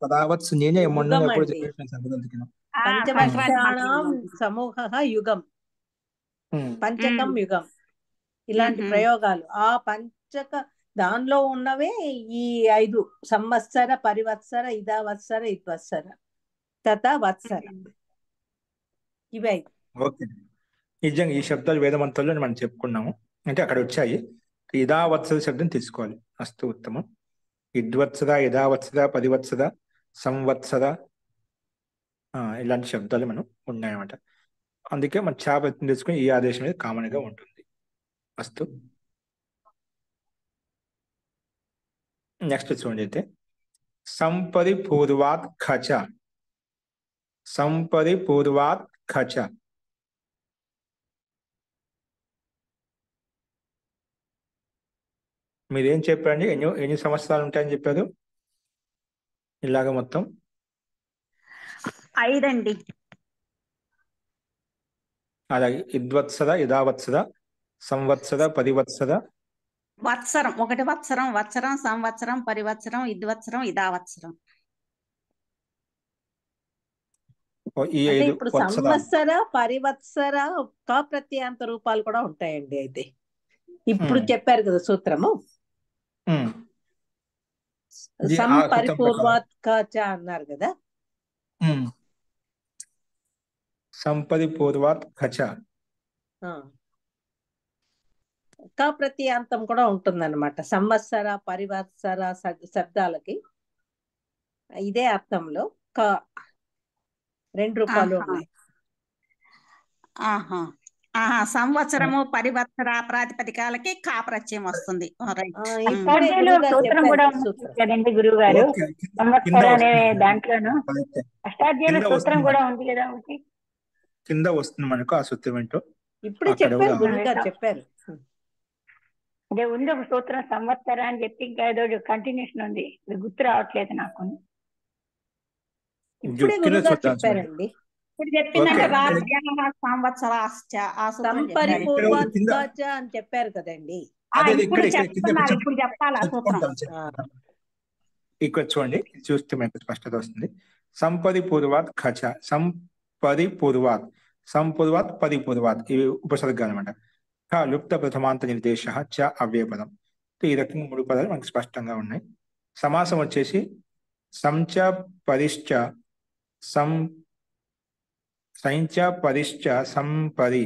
పదావత్స నేనే మొన్న ఎప్పుడు చెప్పాను సంక్రాంతికి. పంచవర్షాణం సమూహ యుగం, పంచకం యుగం, ఇలాంటి ప్రయోగాలు ఆ పంచక దానిలో ఉన్నవే ఈ 5: సంవత్సర, పరివత్సర, ఇదావత్సర, ఇద్వత్సర, తథా వత్సర. ఇవి 5. ఓకే, నిజంగా ఈ శబ్దాలు వేదమంత్రాల్లో మనం చెప్పుకున్నాము, అంటే అక్కడ వచ్చాయి. ఇదావత్సర శబ్దం తీసుకోవాలి. అస్తు ఉత్తమం. ఇద్వత్సర, ఇదావత్సర, పరివత్సర, సంవత్సర, ఇలాంటి శబ్దాలు మనం ఉన్నాయన్నమాట. అందుకే మనం చాపత్యం తీసుకుని ఈ ఆదేశం మీద కామన్ గా ఉంటుంది. అస్తు. నెక్స్ట్ చూడండి, అయితే సంపరిపూర్వాత్ ఖచ. సంపరిపూర్వాత్ ఖచ మీరేం చెప్పండి, ఎన్ని సంవత్సరాలు ఉంటాయని చెప్పారు? ఇలాగ మొత్తం 5 అండి. అలాగే ఇద్వత్సర, ఇదావత్సర, సంవత్సర, పరివత్సర, వత్సరం 1 వత్సరం, వత్సరం, సంవత్సరం, పరివత్సరం, ఇద్వత్సరం, ఇదావత్సరం. ఇప్పుడు సంవత్సర, పరివత్సర ప్రత్యాంత రూపాలు కూడా ఉంటాయండి. అయితే ఇప్పుడు చెప్పారు కదా సూత్రము, సంపరిపూర్వాత్ ఖచ అన్నారు కదా. సంపరిపూర్వాత్ ఖచ ప్రత్యాంతం కూడా ఉంటుందన్నమాట. సంవత్సర, పరివత్సర శబ్దాలకి ఇదే అర్థంలో 2 రూపాలు ఉన్నాయి. సంవత్సరము, పరివత్సర ప్రాతిపదికాలకి కా ప్రత్యయం వస్తుంది. గురువు గారు సంవత్సరం అనే దాంట్లోను అష్టాధ్యాయుల సూత్రం కూడా ఉంది కదా, కింద వస్తుంది మనకు ఆ సూత్రం ఏంటో. ఇప్పుడే చెప్పారు, గురువు గారు చెప్పారు. అదే ఉంది ఒక సూత్రం సంవత్సర అని చెప్పి, ఇంకా ఏదో కంటిన్యూషన్ ఉంది, గుర్తు రావట్లేదు నాకు. ఇప్పుడే గురువు గారు చెప్పారండి. ఇప్పుడు చెప్పిందంటే సంపరిపూర్వాత్ ఖచ అని చెప్పారు కదండి. ఇప్పుడు చెప్పాలా సూత్రం? ఇక్కడ చూడండి, చూస్తే మనకు స్పష్టత వస్తుంది. సంపరిపూర్వాత్ ఖచ, సంపరిపూర్వాత్, సంపూర్వాత్, పరిపూర్వాత్, ఇవి ఉపసర్గాలు అనమాట. ఖ లుప్త ప్రథమాంత నిర్దేశ, చ అవ్యయపదం. ఈ రకంగా 3 పదాలు మనకు స్పష్టంగా ఉన్నాయి. సమాసం వచ్చేసి సంచ పరిశ్చ, సంచ పరిశ్చ, సంపరి,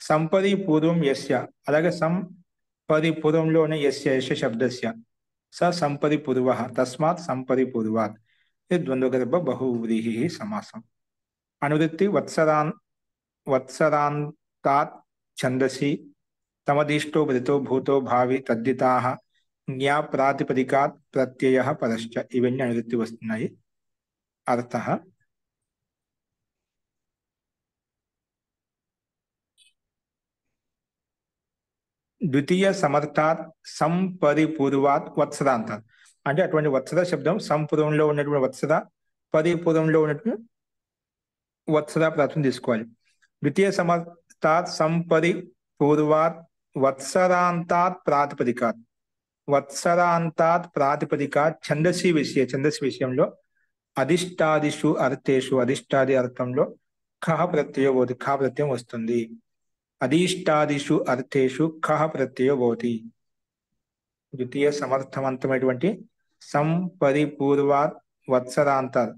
సంపరి పూర్వం యస్య, అలాగే సంపరిపూర్వంలోనే యస్య యశ శబ్దస్య స సంపరిపూర్వ, తస్మాత్ సంపరిపూర్వాత్. ఇది ద్వంద్వగర్భ బహువ్రీహి సమాసం. అనువృత్తి వత్సరాంతాత్ ఛందసి తమదిష్టో వృతో భూతో భావి తద్దితాః జ్ఞా ప్రాతిపదికాత్ ప్రత్యయ పరశ్చ. ఇవన్నీ అనువృత్తి వస్తున్నాయి. అర్థః ద్వితీయ సమర్థాత్ సంపరిపూర్వాత్ వత్సరాంతాత్. అంటే అటువంటి వత్సర శబ్దం సంపూర్వంలో ఉన్నటువంటి వత్సర, పరిపూర్వంలో ఉన్నటువంటి వత్సర ప్రాతిపదికం తీసుకోవాలి. ద్వితీయ సమర్థాత్ సంపరిపూర్వాత్ వత్సరాంతాత్ ప్రాతిపదికాత్. వత్సరాంతాత్ ప్రాతిపదికాత్ ఛందసి విషయంలో అధిష్టాదిషు అర్థేషు, అధిష్టాది అర్థంలో ఖ ప్రత్యయో భవతి, ఖ ప్రత్యయం వస్తుంది. అధిష్టాదిషు అర్థేషు ఖ ప్రత్యయో భవతి. ద్వితీయ సమర్థవంతమైనటువంటి సంపరిపూర్వాత్ వత్సరాంతాత్,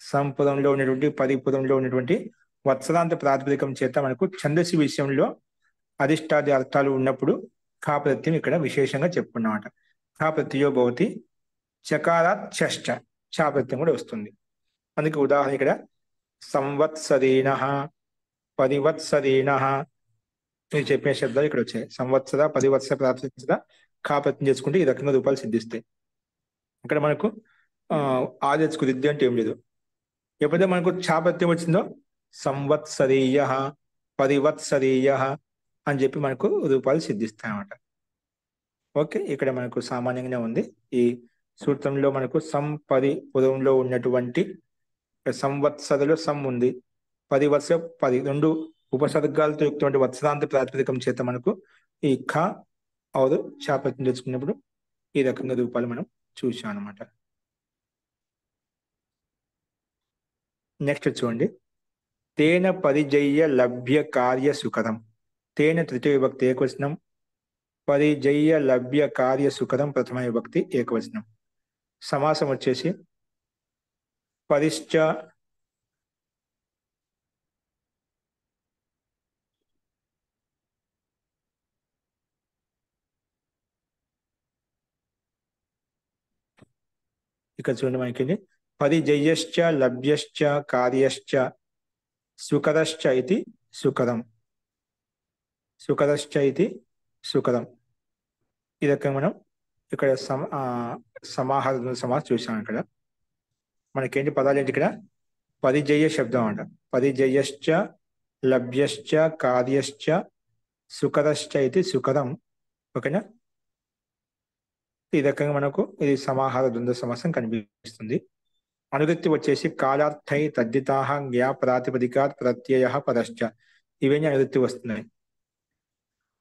సంపదంలో ఉన్నటువంటి పరిపూర్వంలో ఉన్నటువంటి వత్సరాంత ప్రాతిపదికం చేత మనకు ఛందసి విషయంలో అధిష్టాది అర్థాలు ఉన్నప్పుడు ఖా ప్రత్యయం ఇక్కడ విశేషంగా చెప్పుకున్నమాట. ఖా ప్రత్యయో భవతి. చకారాత్ షష్ఠ, ఛా ప్రత్యయం కూడా వస్తుంది. అందుకే ఉదాహరణ ఇక్కడ సంవత్సరేణ, పరివత్సరేణ మీరు చెప్పిన శబ్దాలు ఇక్కడ వచ్చాయి. సంవత్సర, పరివత్సర ప్రాతిపదిక ఖా ప్రత్యయం చేసుకుంటే ఈ రకంగా రూపాలు సిద్ధిస్తాయి. ఇక్కడ మనకు ఆదేశకు రిద్ది అంటే ఏం లేదు. ఎప్పుడైతే మనకు ఛా ప్రత్యయం వచ్చిందో సంవత్సరీయ, పరివత్సరీయ అని చెప్పి మనకు రూపాలు సిద్ధిస్తాయి అన్నమాట. ఓకే, ఇక్కడ మనకు సామాన్యంగానే ఉంది. ఈ సూత్రంలో మనకు సంపరిపూర్వంలో ఉన్నటువంటి సంవత్సరలో సం ఉంది, పరివత్సర పది, రెండు ఉపసర్గాలతో యుక్తమైన వత్సరాంత ప్రాతిపదికం చేత మనకు ఈ ఖ ఔరు ఛా ప్రత్యయం తెచ్చుకున్నప్పుడు ఈ రకంగా రూపాలు మనం చూసాం అనమాట. నెక్స్ట్ చూడండి, తేన పరిజయ్య లభ్య కార్య సుఖరం. తేన తృతీయ విభక్తి ఏకవచనం, పరిజయ్య లభ్య కార్య సుఖరం ప్రథమ విభక్తి ఏకవచనం. సమాసం వచ్చేసి పరిశ్చ ఇక్కడ చూడండి మనకి పరిజయ్యశ్చ లభ్యశ్చ కార్యశ్చ సుకరశ్చ ఇది సుకరం, సుకరశ్చ ఇది సుకరం. ఈ రకంగా మనం ఇక్కడ సమాహార సమాసం చూసాం. ఇక్కడ మనకేంటి పదాలు ఏంటి? ఇక్కడ పరిజయ్య శబ్దం అంట. పరిజయ్యశ్చ లభ్యశ్చ కార్యశ్చ సుకరశ్చ ఇది సుకరం. ఓకేనా? ఈ రకంగా మనకు ఇది సమాహార ద్వంద్వ సమాసం కనిపిస్తుంది. అనువృత్తి వచ్చేసి కాలార్థై తద్దితాః జ్ఞా ప్రాతిపదికాత్ ప్రత్యయః పరశ్చ. ఇవన్నీ అనువృత్తి వస్తున్నాయి.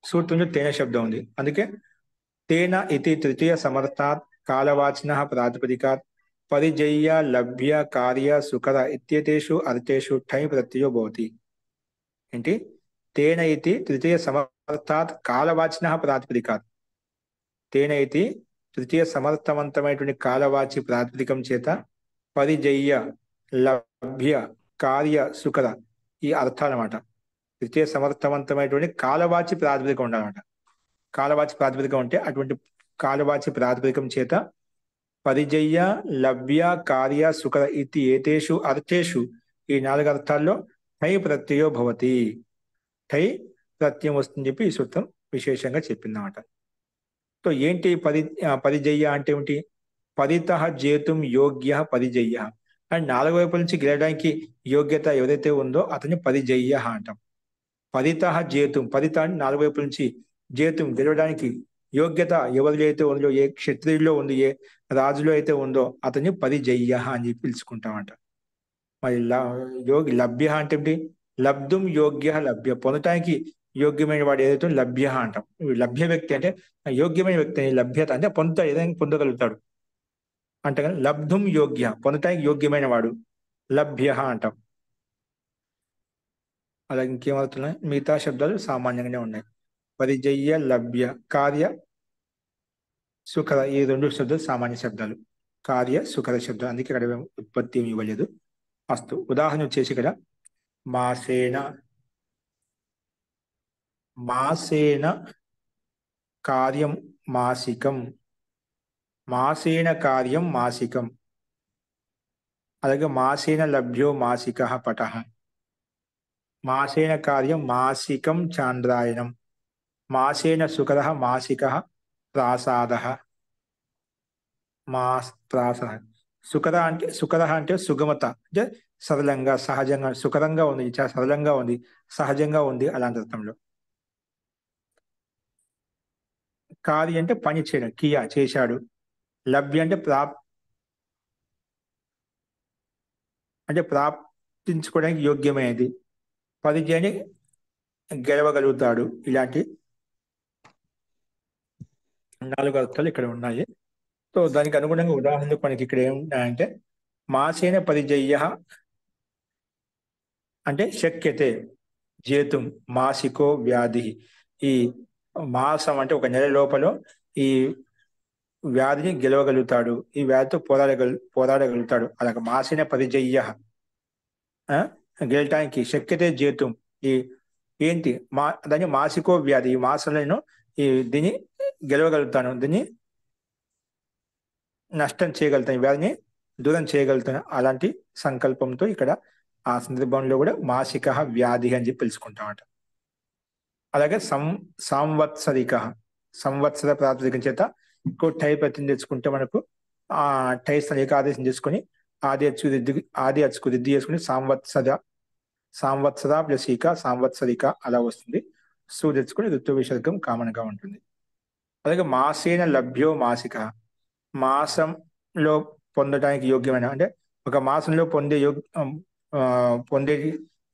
సూత్రంలో తేన శబ్దం ఉంది, అందుకే తేన ఇది తృతీయ సమర్థాత్ కాలవాచినః ప్రాతిపదికాత్ పరిజయ్య లభ్య కార్య సుకర ఇత్యేతేషు అర్థేషు ఠై ప్రత్యయో భవతి. ఏంటి? తేన ఇది తృతీయ సమర్థాత్ కాలవాచినః ప్రాతిపదికాత్. తేన ఇది తృతీయ సమర్థవంతమైనటువంటి కాలవాచి ప్రాతిపదికం చేత పరిజయ్య లభ్య కార్య సుకర ఈ అర్థాలన్నమాట. తృతీయ సమర్థవంతమైనటువంటి కాలవాచి ప్రాతిపదికం ఉండాలన్నమాట. కాలవాచి ప్రాతిపదికం అంటే అటువంటి కాలవాచి ప్రాతిపదికం చేత పరిజయ్య లభ్య కార్య సుకర ఇది ఏతేషు అర్థేషు ఈ నాలుగు అర్థాల్లో ఠై ప్రత్యయో భవతి. ఠై ప్రత్యయం వస్తుందని చెప్పి ఈ సూత్రం విశేషంగా చెప్పిందన్నమాట. సో ఏంటి పరిజయ్య అంటే ఏమిటి? పరితః జేతుం యోగ్య పరిజయ్య. అండ్ నాలుగు వైపుల నుంచి గెలడానికి యోగ్యత ఎవరైతే ఉందో అతన్ని పరిజయ్య అంటాం. పరితః జేతుం, పరిత అంటే నాలుగు వైపుల నుంచి, జేతుం గెలవడానికి యోగ్యత ఎవరిలో అయితే ఉందో, ఏ క్షత్రియుల్లో ఉంది, ఏ రాజులో అయితే ఉందో అతన్ని పరిజయ్య అని చెప్పి పిలుచుకుంటామంట. మరి లభ్య అంటే ఏంటి? లబ్ధుం యోగ్య లభ్య, పొందటానికి యోగ్యమైన వాడు ఏదైతే లభ్య అంటాం. లభ్య వ్యక్తి అంటే యోగ్యమైన వ్యక్తి, లభ్యత అంటే పొందుతాడు, ఏదైనా పొందగలుగుతాడు అంటే కానీ లబ్ధుం యోగ్య, పొందటానికి యోగ్యమైన వాడు లభ్య అంటాం. అలాగే ఇంకేమవుతున్నాయి? మిగతా శబ్దాలు సామాన్యంగానే ఉన్నాయి. పరిజయ్య లభ్య కార్య సుఖర ఈ రెండు శబ్దాలు సామాన్య శబ్దాలు, కార్య సుఖర శబ్దాలు. అందుకే ఇక్కడ ఉత్పత్తి ఏమి ఇవ్వలేదు. అస్తు. ఉదాహరణ వచ్చేసి ఇక్కడ మాసేన, మాసేన కార్యం మాసికం, మాసేన కార్యం మాసికం. అలాగే మాసేన లభ్యో మాసికః పటః, మాసేన కార్యం మాసికం చాంద్రాయణం, మాసేన సుకరః మాసికః ప్రాసాదః. ప్రాస సుకరః అంటే సుగమత, అంటే సరళంగా సహజంగా, సుకరంగా ఉంది, చాలా సరళంగా ఉంది, సహజంగా ఉంది అలాంటి అర్థంలో. కార్య అంటే పని చేయడం, కియా చేశాడు. లభ్య అంటే ప్రాప్తించుకోవడానికి యోగ్యమైనది. పరిచయాన్ని గెలవగలుగుతాడు. ఇలాంటి 4 అర్థాలు ఇక్కడ ఉన్నాయి. సో దానికి అనుగుణంగా ఉదాహరణకు మనకి ఇక్కడ ఏమున్నాయంటే మాసేన పరిజయ్య అంటే శక్యతే జేతుం మాసికో వ్యాధి. ఈ మాసం అంటే ఒక నెల లోపల ఈ వ్యాధిని గెలవగలుగుతాడు, ఈ వ్యాధితో పోరాడగలుగుతాడు. అలాగే మాసిన పరిజయ్య గెలటానికి శక్యతే జేతుం ఈ ఏంటి దాన్ని మాసికో వ్యాధి, ఈ మాసంలో దీన్ని గెలవగలుగుతాను, దీన్ని నష్టం చేయగలుగుతాను, ఈ వ్యాధిని దూరం చేయగలుగుతాను. అలాంటి సంకల్పంతో ఇక్కడ ఆ సందర్భంలో కూడా మాసిక వ్యాధి అని చెప్పి తెలుసుకుంటామట. అలాగే సంవత్సరిక, సంవత్సర ప్రాతిపదికం చేత ఇంకో టై ప్రత్యయం తెచ్చుకుంటే మనకు ఆ టై ఏకాదేశం చేసుకుని ఆది అచ్చుకు రిద్ది చేసుకుని సంవత్సర ప్లస్ ఇక సంవత్సరిక అలా వస్తుంది. సు తెచ్చుకుని ఋతు విసర్గం కామన్ గా ఉంటుంది. అలాగే మాసేన లభ్యో మాసిక, మాసంలో పొందడానికి యోగ్యమైన అంటే ఒక మాసంలో పొందే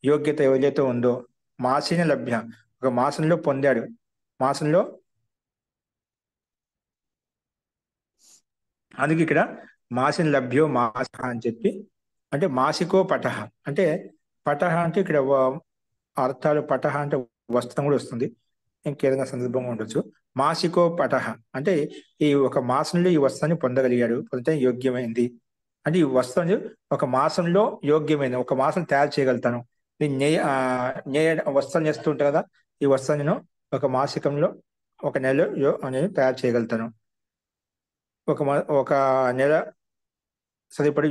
యోగ్యత ఏదైతే ఉందో మాసేన లభ్య, ఒక మాసంలో పొందాడు, మాసంలో అందుకే ఇక్కడ మాసిన లభ్యో మాస అని చెప్పి అంటే మాసికో పటహ అంటే పటహ అంటే ఇక్కడ అర్థాలు పటహ అంటే వస్త్రం కూడా వస్తుంది, ఇంకేదైనా సందర్భంగా ఉండొచ్చు. మాసికో పటహ అంటే ఈ ఒక మాసంలో ఈ వస్త్రాన్ని పొందగలిగాడు, పొందడానికి యోగ్యమైంది అంటే ఈ వస్త్రం ఒక మాసంలో యోగ్యమైంది, ఒక మాసం తయారు చేయగలుగుతాను. వస్త్రం చేస్తూ ఉంటారు కదా, ఈ వస్త్రాన్ని నేను ఒక మాసికంలో ఒక నెలలో నేను తయారు చేయగలుగుతాను, ఒక నెల సరిపడి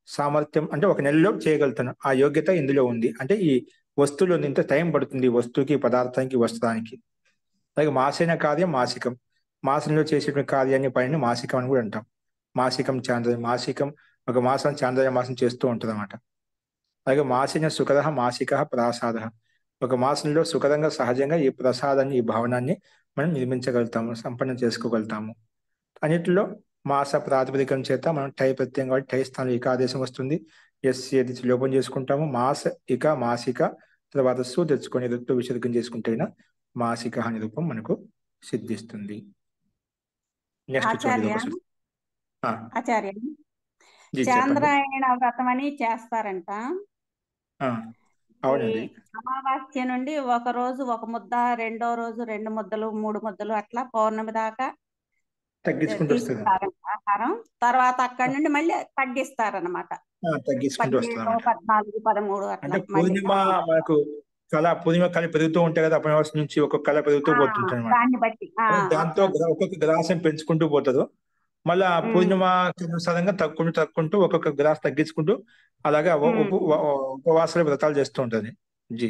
సామర్థ్యం అంటే ఒక నెలలో చేయగలుగుతాను, ఆ యోగ్యత ఇందులో ఉంది. అంటే ఈ వస్తువులో ఇంత టైం పడుతుంది, వస్తువుకి పదార్థానికి వస్త్రానికి. అలాగే మాసేన కార్యం మాసికం, మాసంలో చేసేటువంటి కార్యాన్ని పనిని మాసికం అని కూడా అంటాం. మాసికం చాంద్రయ, మాసికం ఒక మాసం చాంద్రయ మాసం చేస్తూ ఉంటుంది అన్నమాట. అలాగే మాసిన సుఖద మాసిక ప్రసాద, ఒక మాసంలో సుఖదంగా సహజంగా ఈ ప్రసాదాన్ని ఈ భవనాన్ని మనం నిర్మించగలుగుతాము, సంపన్నం చేసుకోగలుగుతాము. అన్నిటిలో మాస ప్రాతిపదికం చేత మనం టై ప్రత్యయం కాబట్టి టై స్థానంలో ఏకాదేశం వస్తుంది. ఎస్ ఏది లోపం చేసుకుంటాము, మాస ఇక మాసిక తర్వాత సు తెచ్చుకొని ఋతు విసర్గం చేసుకుంటే మాసిక అనే రూపం మనకు సిద్ధిస్తుంది. నెక్స్ట్ చూడండి. ఆచార్య చెప్పండి. చాంద్రాయణ వ్రతం అని చేస్తారంట. అవునండి. అమావాస్య నుండి ఒక రోజు ఒక ముద్ద, రెండో రోజు 2 ముద్దలు 3 ముద్దలు అట్లా పౌర్ణమి దాకా తగ్గించుకుంటూ వస్తుంది ఆహారం. తర్వాత అక్కడి నుండి మళ్ళీ తగ్గిస్తారనమాట. తగ్గించుకుంటూ వస్తుంది 14, 13 అంటే అట్లా పూర్ణిమ మనకు పూర్ణిమ కళ పెరుగుతూ ఉంటాయి కదా, అమావాస్య నుంచి ఒక్కొక్క కళ పెరుగుతూ పోతుంటాయి అన్నమాట. దాన్ని బట్టి దాంతో ఒక్కొక్క గ్రాసం పెంచుకుంటూ పోతుంది. మళ్ళా పూర్ణిమ అనుసారంగా తగ్గుకుంటూ ఒక్కొక్క గ్రాస్ తగ్గించుకుంటూ అలాగే ఉపవాసాలు వ్రతాలు చేస్తూ ఉంటుంది. జీ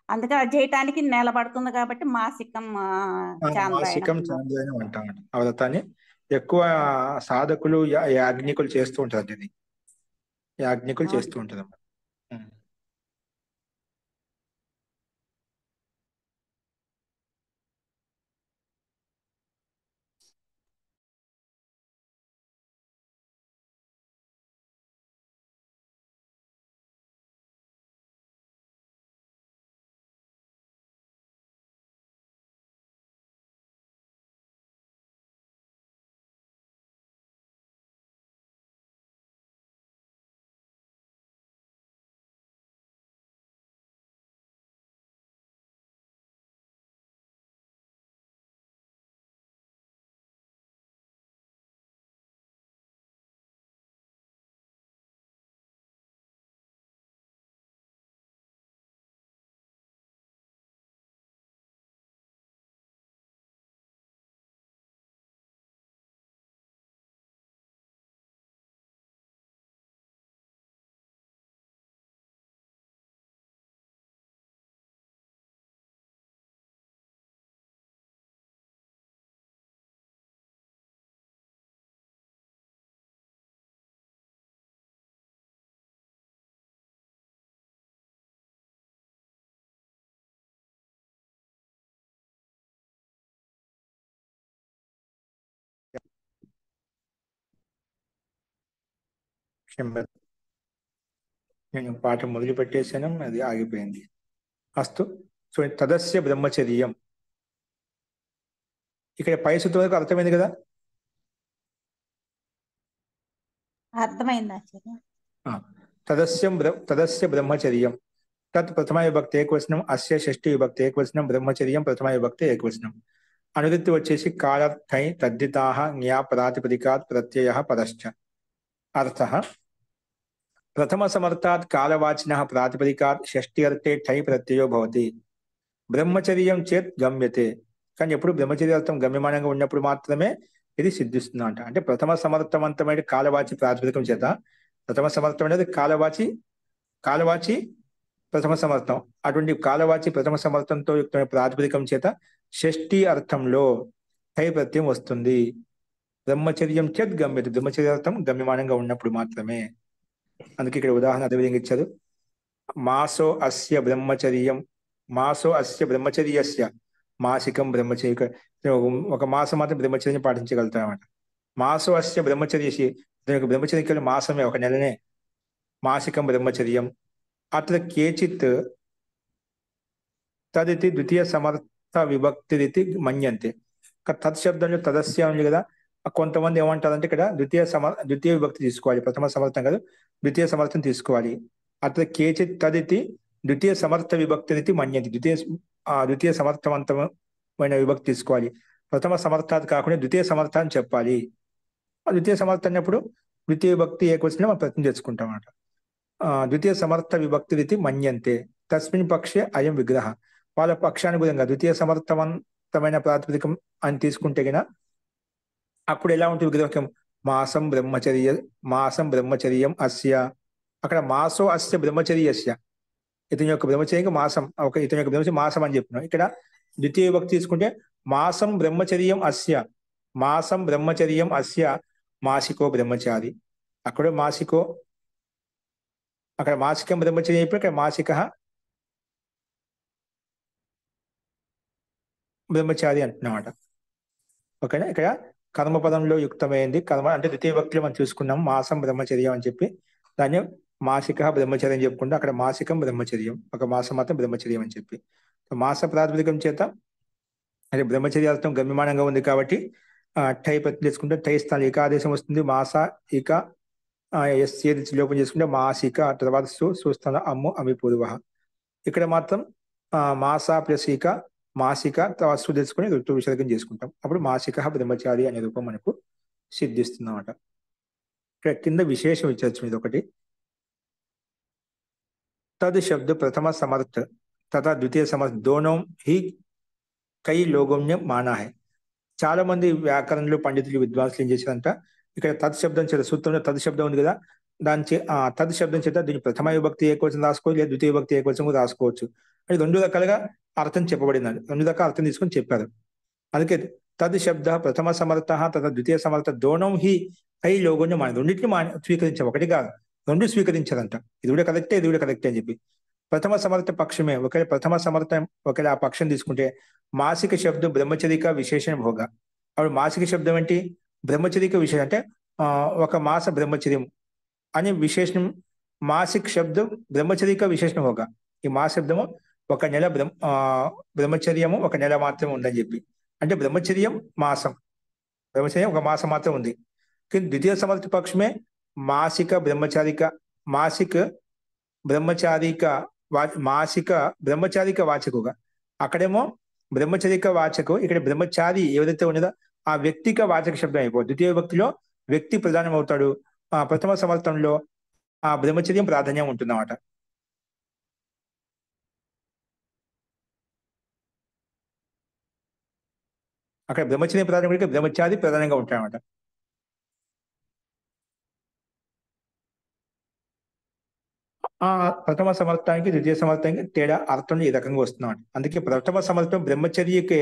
అందుకే అది చేయటానికి నెల పడుతుంది కాబట్టి మాసికం చాంద్రాయణం అంటామంట. ఆ వ్రతాన్ని ఎక్కువ సాధకులు యాజ్ఞికులు చేస్తూ ఉంటారు, అది యాజ్ఞికులు చేస్తూ ఉంటారు. నేను పాట మొదలు పెట్టేశాను, అది ఆగిపోయింది. అస్తు. సో తదస్య బ్రహ్మచర్యం, ఇక్కడ పై సూత్రం వరకు అర్థమైంది కదా. అర్థమైంది ఆచార్య. తదస్య బ్రహ్మచర్యం తత్ ప్రథమ విభక్తి ఏకవచనం, అస్య షష్ఠి విభక్తి ఏకవచనం, బ్రహ్మచర్యం ప్రథమ విభక్తి ఏకవచనం. అనువృత్తి వచ్చేసి కాలర్థై తద్దితాః జ్ఞా ప్రాతిపదికాత్ ప్రత్యయః పరశ్చ. అర్థః ప్రథమ సమర్థాత్ కాలవాచినః ప్రాతిపదికాత్ షష్ఠి అర్థే ఠై ప్రత్యయో భవతి. బ్రహ్మచర్యం చేత్ గమ్యతే. కానీ ఎప్పుడు బ్రహ్మచర్యార్థం గమ్యమానంగా ఉన్నప్పుడు మాత్రమే ఇది సిద్ధిస్తుందంట. అంటే ప్రథమ సమర్థవంతమైన కాలవాచి ప్రాతిపదికం చేత, ప్రథమ సమర్థం అనేది కాలవాచి ప్రథమ సమర్థం, అటువంటి కాలవాచి ప్రథమ సమర్థంతో యుక్తమైన ప్రాతిపదికం చేత షష్ఠి అర్థంలో ఠై ప్రత్యయం వస్తుంది. బ్రహ్మచర్యం చేత్ గమ్యతే, బ్రహ్మచర్యార్థం గమ్యమానంగా ఉన్నప్పుడు మాత్రమే. అందుకే ఇక్కడ ఉదాహరణ అదే విధంగా ఇచ్చారు. మాసో అస్య బ్రహ్మచర్యస్య మాసికం బ్రహ్మచర్య. ఒక మాసం మాత్రం బ్రహ్మచర్యం పాటించగలుగుతాం అన్నమాట. మాసో అస్య బ్రహ్మచర్యసి, బ్రహ్మచర్యం మాసమే, ఒక నెలనే. మాసికం బ్రహ్మచర్యం. అత్ర కేచిత్ తదితి ద్వితీయ సమర్థ విభక్తిరితి మన్యంతే. తత్శబ్దంలో తదస్య ఉంది కదా, కొంతమంది ఏమంటారంటే ఇక్కడ ద్వితీయ విభక్తి తీసుకోవాలి, ప్రథమ సమర్థం కాదు, ద్వితీయ సమర్థం తీసుకోవాలి. అట్లా కేచిత్ తదితి ద్వితీయ సమర్థ విభక్తి మన్యంతి. ద్వితీయ సమర్థవంతమైన విభక్తి తీసుకోవాలి. ప్రథమ సమర్థాది కాకుండా ద్వితీయ సమర్థాన్ని చెప్పాలి. ద్వితీయ సమర్థ అన్నప్పుడు ద్వితీయ విభక్తి ఏకవచనం మనం ప్రయత్నం చేసుకుంటాం అన్నమాట. ద్వితీయ సమర్థ విభక్తి రీతి మన్యంతే. తస్మిన్ పక్షే అయం విగ్రహ. వాళ్ళ పక్షానుగుణంగా ద్వితీయ సమర్థవంతమైన ప్రాతిపదికం అని తీసుకుంటే గిన అప్పుడు ఎలా ఉంటుంది విగ్రహం? మాసం బ్రహ్మచర్యం అస్య. అక్కడ మాసో అస్య బ్రహ్మచర్యస్య, ఇతని యొక్క బ్రహ్మచర్యం మాసం, ఇతని యొక్క బ్రహ్మచర్యం మాసం అని చెప్పినాం. ఇక్కడ ద్వితీయ విభక్తి తీసుకుంటే మాసం బ్రహ్మచర్యం అస్య మాసికో బ్రహ్మచారి. అక్కడ మాసికం బ్రహ్మచర్యం అయిపోయి ఇక్కడ మాసిక బ్రహ్మచారి అంటున్నమాట. ఓకేనా. ఇక్కడ కర్మపదంలో యుక్తమైంది. కర్మ అంటే ద్వితీయ విభక్తిలో మనం చూసుకున్నాం మాసం బ్రహ్మచర్యం అని చెప్పి, దాన్ని మాసిక బ్రహ్మచర్యం చెప్పుకుంటే అక్కడ మాసికం బ్రహ్మచర్యం, ఒక మాసం మాత్రం బ్రహ్మచర్యం అని చెప్పి. మాస ప్రాతిపదికం చేత అది బ్రహ్మచర్యార్థం గమ్యమానంగా ఉంది కాబట్టి ఠై ప్రతి చేసుకుంటే ఠై స్థానం ఏకాదేశం వస్తుంది. మాస ఇక ఏది లోపం చేసుకుంటే మాసిక, తర్వాత సుస్థానం అమ్ము అమి పూర్వ. ఇక్కడ మాత్రం మాస ప్లస్ ఇక మాసిక, తర్వాత సు తెలుసుకుని ఋతు విసర్గం చేసుకుంటాం. అప్పుడు మాసిక బ్రహ్మచారి అనే రూపం మనకు సిద్ధిస్తుందన్నమాట. ఇక్కడ కింద విశేషం ఇచ్చచ్చు ఇది ఒకటి. तद शब्द प्रथम समर्थ तथा द्वितीय समर्थ दोनों ही कई लोगों ने माना है. చాలా మంది వ్యాకరణలో పండితులు విద్వాంసులు ఏం చేశారంట, ఇక్కడ తద్ శబ్దం చేత సూత్రంలో తద్ శబ్దం ఉంది కదా, తద్ శబ్దం చేత దీన్ని ప్రథమ విభక్తి ఏకవచనం రాసుకోవచ్చు, లేదా ద్వితీయ విభక్తి ఏకవచనం రాసుకోవచ్చు. అది రెండు రకాలుగా అర్థం చెప్పబడింది, రెండు రకాల అర్థం తీసుకొని చెప్పారు. అందుకే తద్ శబ్ద ప్రథమ సమర్థ తథా ద్వితీయ సమర్థ దోనం హి కై లోగోని మాన, రెండింటిని స్వీకరించాం, ఒకటి కాదు రెండు స్వీకరించారంట. ఇది కూడా కరెక్టే, ఇది కూడా కరెక్టే అని చెప్పి. ప్రథమ సమర్థ పక్షమే, ఒకవేళ ప్రథమ సమర్థం ఒకవేళ ఆ పక్షం తీసుకుంటే మాసిక శబ్దం బ్రహ్మచరిక విశేషణ భోగ. అప్పుడు మాసిక శబ్దం ఏంటి? బ్రహ్మచరిక విశేషం, అంటే ఒక మాస బ్రహ్మచర్యం అని విశేషణం. మాసిక్ శబ్దం బ్రహ్మచరిక విశేషణ భోగ. ఈ మాస శబ్దము ఒక నెల బ్రహ్మచర్యము ఒక నెల మాత్రమే ఉందని చెప్పి, అంటే బ్రహ్మచర్యం మాసం, బ్రహ్మచర్యం ఒక మాసం మాత్రం ఉంది. కానీ ద్వితీయ సమర్థ పక్షమే మాసిక బ్రహ్మచారిక వాచకుగా. అక్కడేమో బ్రహ్మచరిక వాచకు, ఇక్కడ బ్రహ్మచారి ఏదైతే ఉన్నదో ఆ వ్యక్తిక వాచక శబ్దం అయిపోతుంది. ద్వితీయ విభక్తిలో వ్యక్తి ప్రధానం అవుతాడు, ఆ ప్రథమ సమర్థంలో ఆ బ్రహ్మచర్యం ప్రాధాన్యం ఉంటుందన్నమాట. అక్కడ బ్రహ్మచర్యం ప్రధానం, బ్రహ్మచారి ప్రధానంగా ఉంటాడనమాట. ప్రథమ సమర్థానికి ద్వితీయ సమర్థానికి తేడా అర్థం ఈ రకంగా వస్తున్నాడు. అందుకే ప్రథమ సమర్థం బ్రహ్మచర్యకే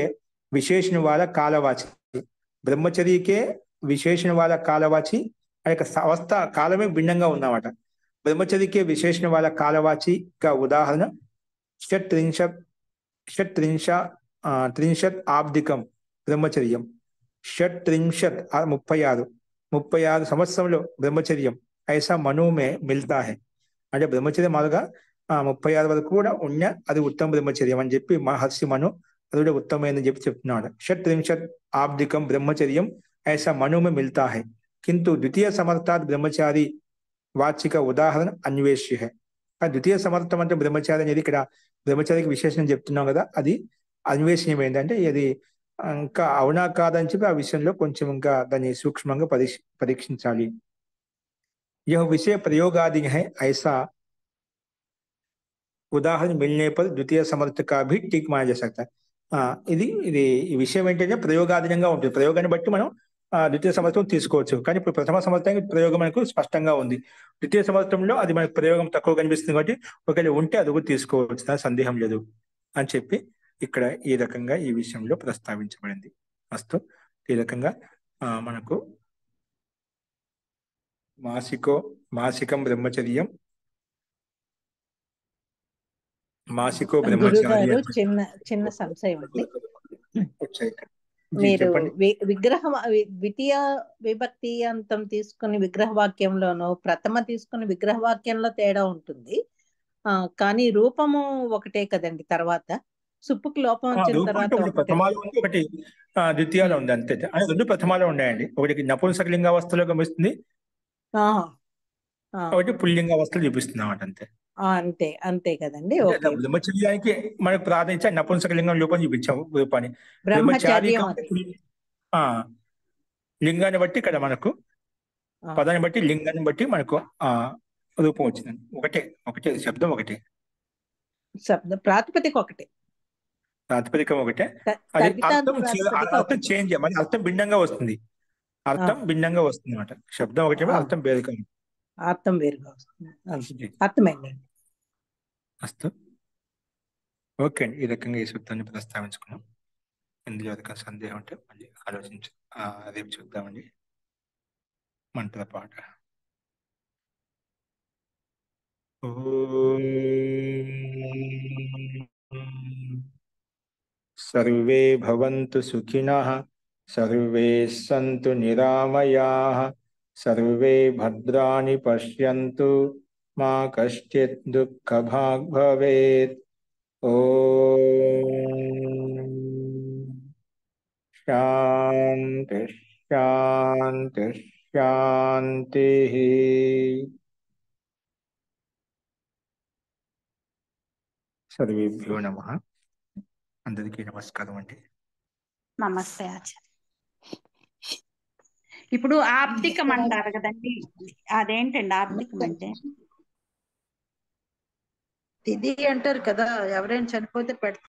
విశేషణ వాళ్ళ కాలవాచి, బ్రహ్మచర్యకే విశేషణ వాళ్ళ కాలవాచి ఆ యొక్క అవస్థ కాలమే భిన్నంగా ఉన్నమాట. బ్రహ్మచర్యకే విశేషణ వాళ్ళ కాలవాచిగా ఉదాహరణ త్రింశత్ ఆబ్దికం బ్రహ్మచర్యం. 36 36 సంవత్సరంలో బ్రహ్మచర్యం ऐसा मनु में मिलता है. అంటే బ్రహ్మచర్యం మాదిరిగా 36 వరకు కూడా ఉన్న అది ఉత్తమ బ్రహ్మచర్యం అని చెప్పి మహర్షి మను అది కూడా ఉత్తమమైనదని చెప్పి చెప్తున్నాడు. షట్త్రింశత్ ఆబ్దికం బ్రహ్మచర్యం ऐसा मनु में मिलता है किंतु द्वितीय समर्थात ब्रह्मचारी వాచిక ఉదాహరణ అన్వేష్య. ఆ ద్వితీయ సమర్థం అంటే బ్రహ్మచారి అనేది ఇక్కడ బ్రహ్మచారికి విశేషణం చెప్తున్నాం కదా, అది అన్వేషణీయం ఏంటంటే ఇది ఇంకా అవునా కాదని చెప్పి ఆ విషయంలో కొంచెం ఇంకా దాన్ని సూక్ష్మంగా పరీక్షించాలి. यह विषय प्रयोगादि है ऐसा उदाहरण मिलने पर द्वितीय समर्थ का भी टिक माना जा सकता है. ఇది ఇది ఈ విషయం ఏంటంటే ప్రయోగాధీనంగా ఉంటుంది. ప్రయోగాన్ని బట్టి మనం ద్వితీయ సమర్థం తీసుకోవచ్చు. కానీ ఇప్పుడు ప్రథమ సమర్థానికి ప్రయోగం మనకు స్పష్టంగా ఉంది. ద్వితీయ సమర్థంలో అది మనకు ప్రయోగం తక్కువ కనిపిస్తుంది కాబట్టి ఒకవేళ ఉంటే అది కూడా తీసుకోవచ్చు, దాని సందేహం లేదు అని చెప్పి ఇక్కడ ఈ రకంగా ఈ విషయంలో ప్రస్తావించబడింది. అస్తు ఈ రకంగా మనకు మాసికం బ్రహ్మచర్యం మాసికో బ్రహ్మచారి గురుగారు చిన్న సంశయం అండి. మీరు చెప్పండి. విగ్రహం ద్వితీయ విభక్తి అంతం తీసుకుని విగ్రహ వాక్యంలోనూ ప్రథమ తీసుకుని విగ్రహ వాక్యంలో తేడా ఉంటుంది. కానీ రూపము ఒకటే కదండి. తర్వాత సుప్పుకు లోపం వచ్చిన తర్వాత ప్రథమాలు ఉంది, ఒకటి ద్వితీయాలో ఉంది అంతే. అని రెండు ప్రథమాలు ఉన్నాయండి. ఒకటి నపుంసకలింగావస్థలో గమనిస్తుంది, ఒకటి పుల్లింగావస్థలు చూపిస్తుంది అన్నమాట. అంతే అంతే కదండి. బ్రహ్మచర్యానికి మనకు ప్రార్థించా నపుంసకలింగం రూపం చూపించాము రూపాన్ని. బ్రహ్మచర్యం లింగాన్ని బట్టి ఇక్కడ మనకు పదాన్ని బట్టి లింగాన్ని బట్టి మనకు రూపం వచ్చిందండి. ఒకటే శబ్దం ఒకటే, శబ్దం ప్రాతిపదిక ఒకటే, ప్రాతిపదికం ఒకటే. అది అర్థం చేంజ్, మరి అర్థం భిన్నంగా వస్తుంది. అర్థం భిన్నంగా వస్తుంది అన్నమాట. శబ్దం ఒకటే, అర్థం వేరుగా ఉంది. అర్థం వేరుగా వస్తుంది. అర్థమైందండి. అస్తు ఓకే అండి. ఈ రకంగా ఈ సూత్రాన్ని ప్రస్తావించుకున్నాం. ఇందులో ఒక సందేహం ఉంటే మళ్ళీ ఆలోచించు, రేపు చూద్దామండి. మంత్ర పాట. సర్వే భవంతు సుఖినః, సర్వే సంతు నిరామయాః, సర్వే భద్రాణి పశ్యంతు, మా కశ్చిత్ దుఃఖభాగ్ భవేత్. ఓం శాంతి శాంతి శాంతి. సర్వేభ్యో నమః. అందరికీ నమస్కారం అండి. నమస్తే ఆచార్య. ఇప్పుడు ఆబ్దికం అంటారు కదండి, అదేంటండి ఆబ్దికం అంటే? తిథి అంటారు కదా, ఎవరైనా చనిపోతే పెడతారు.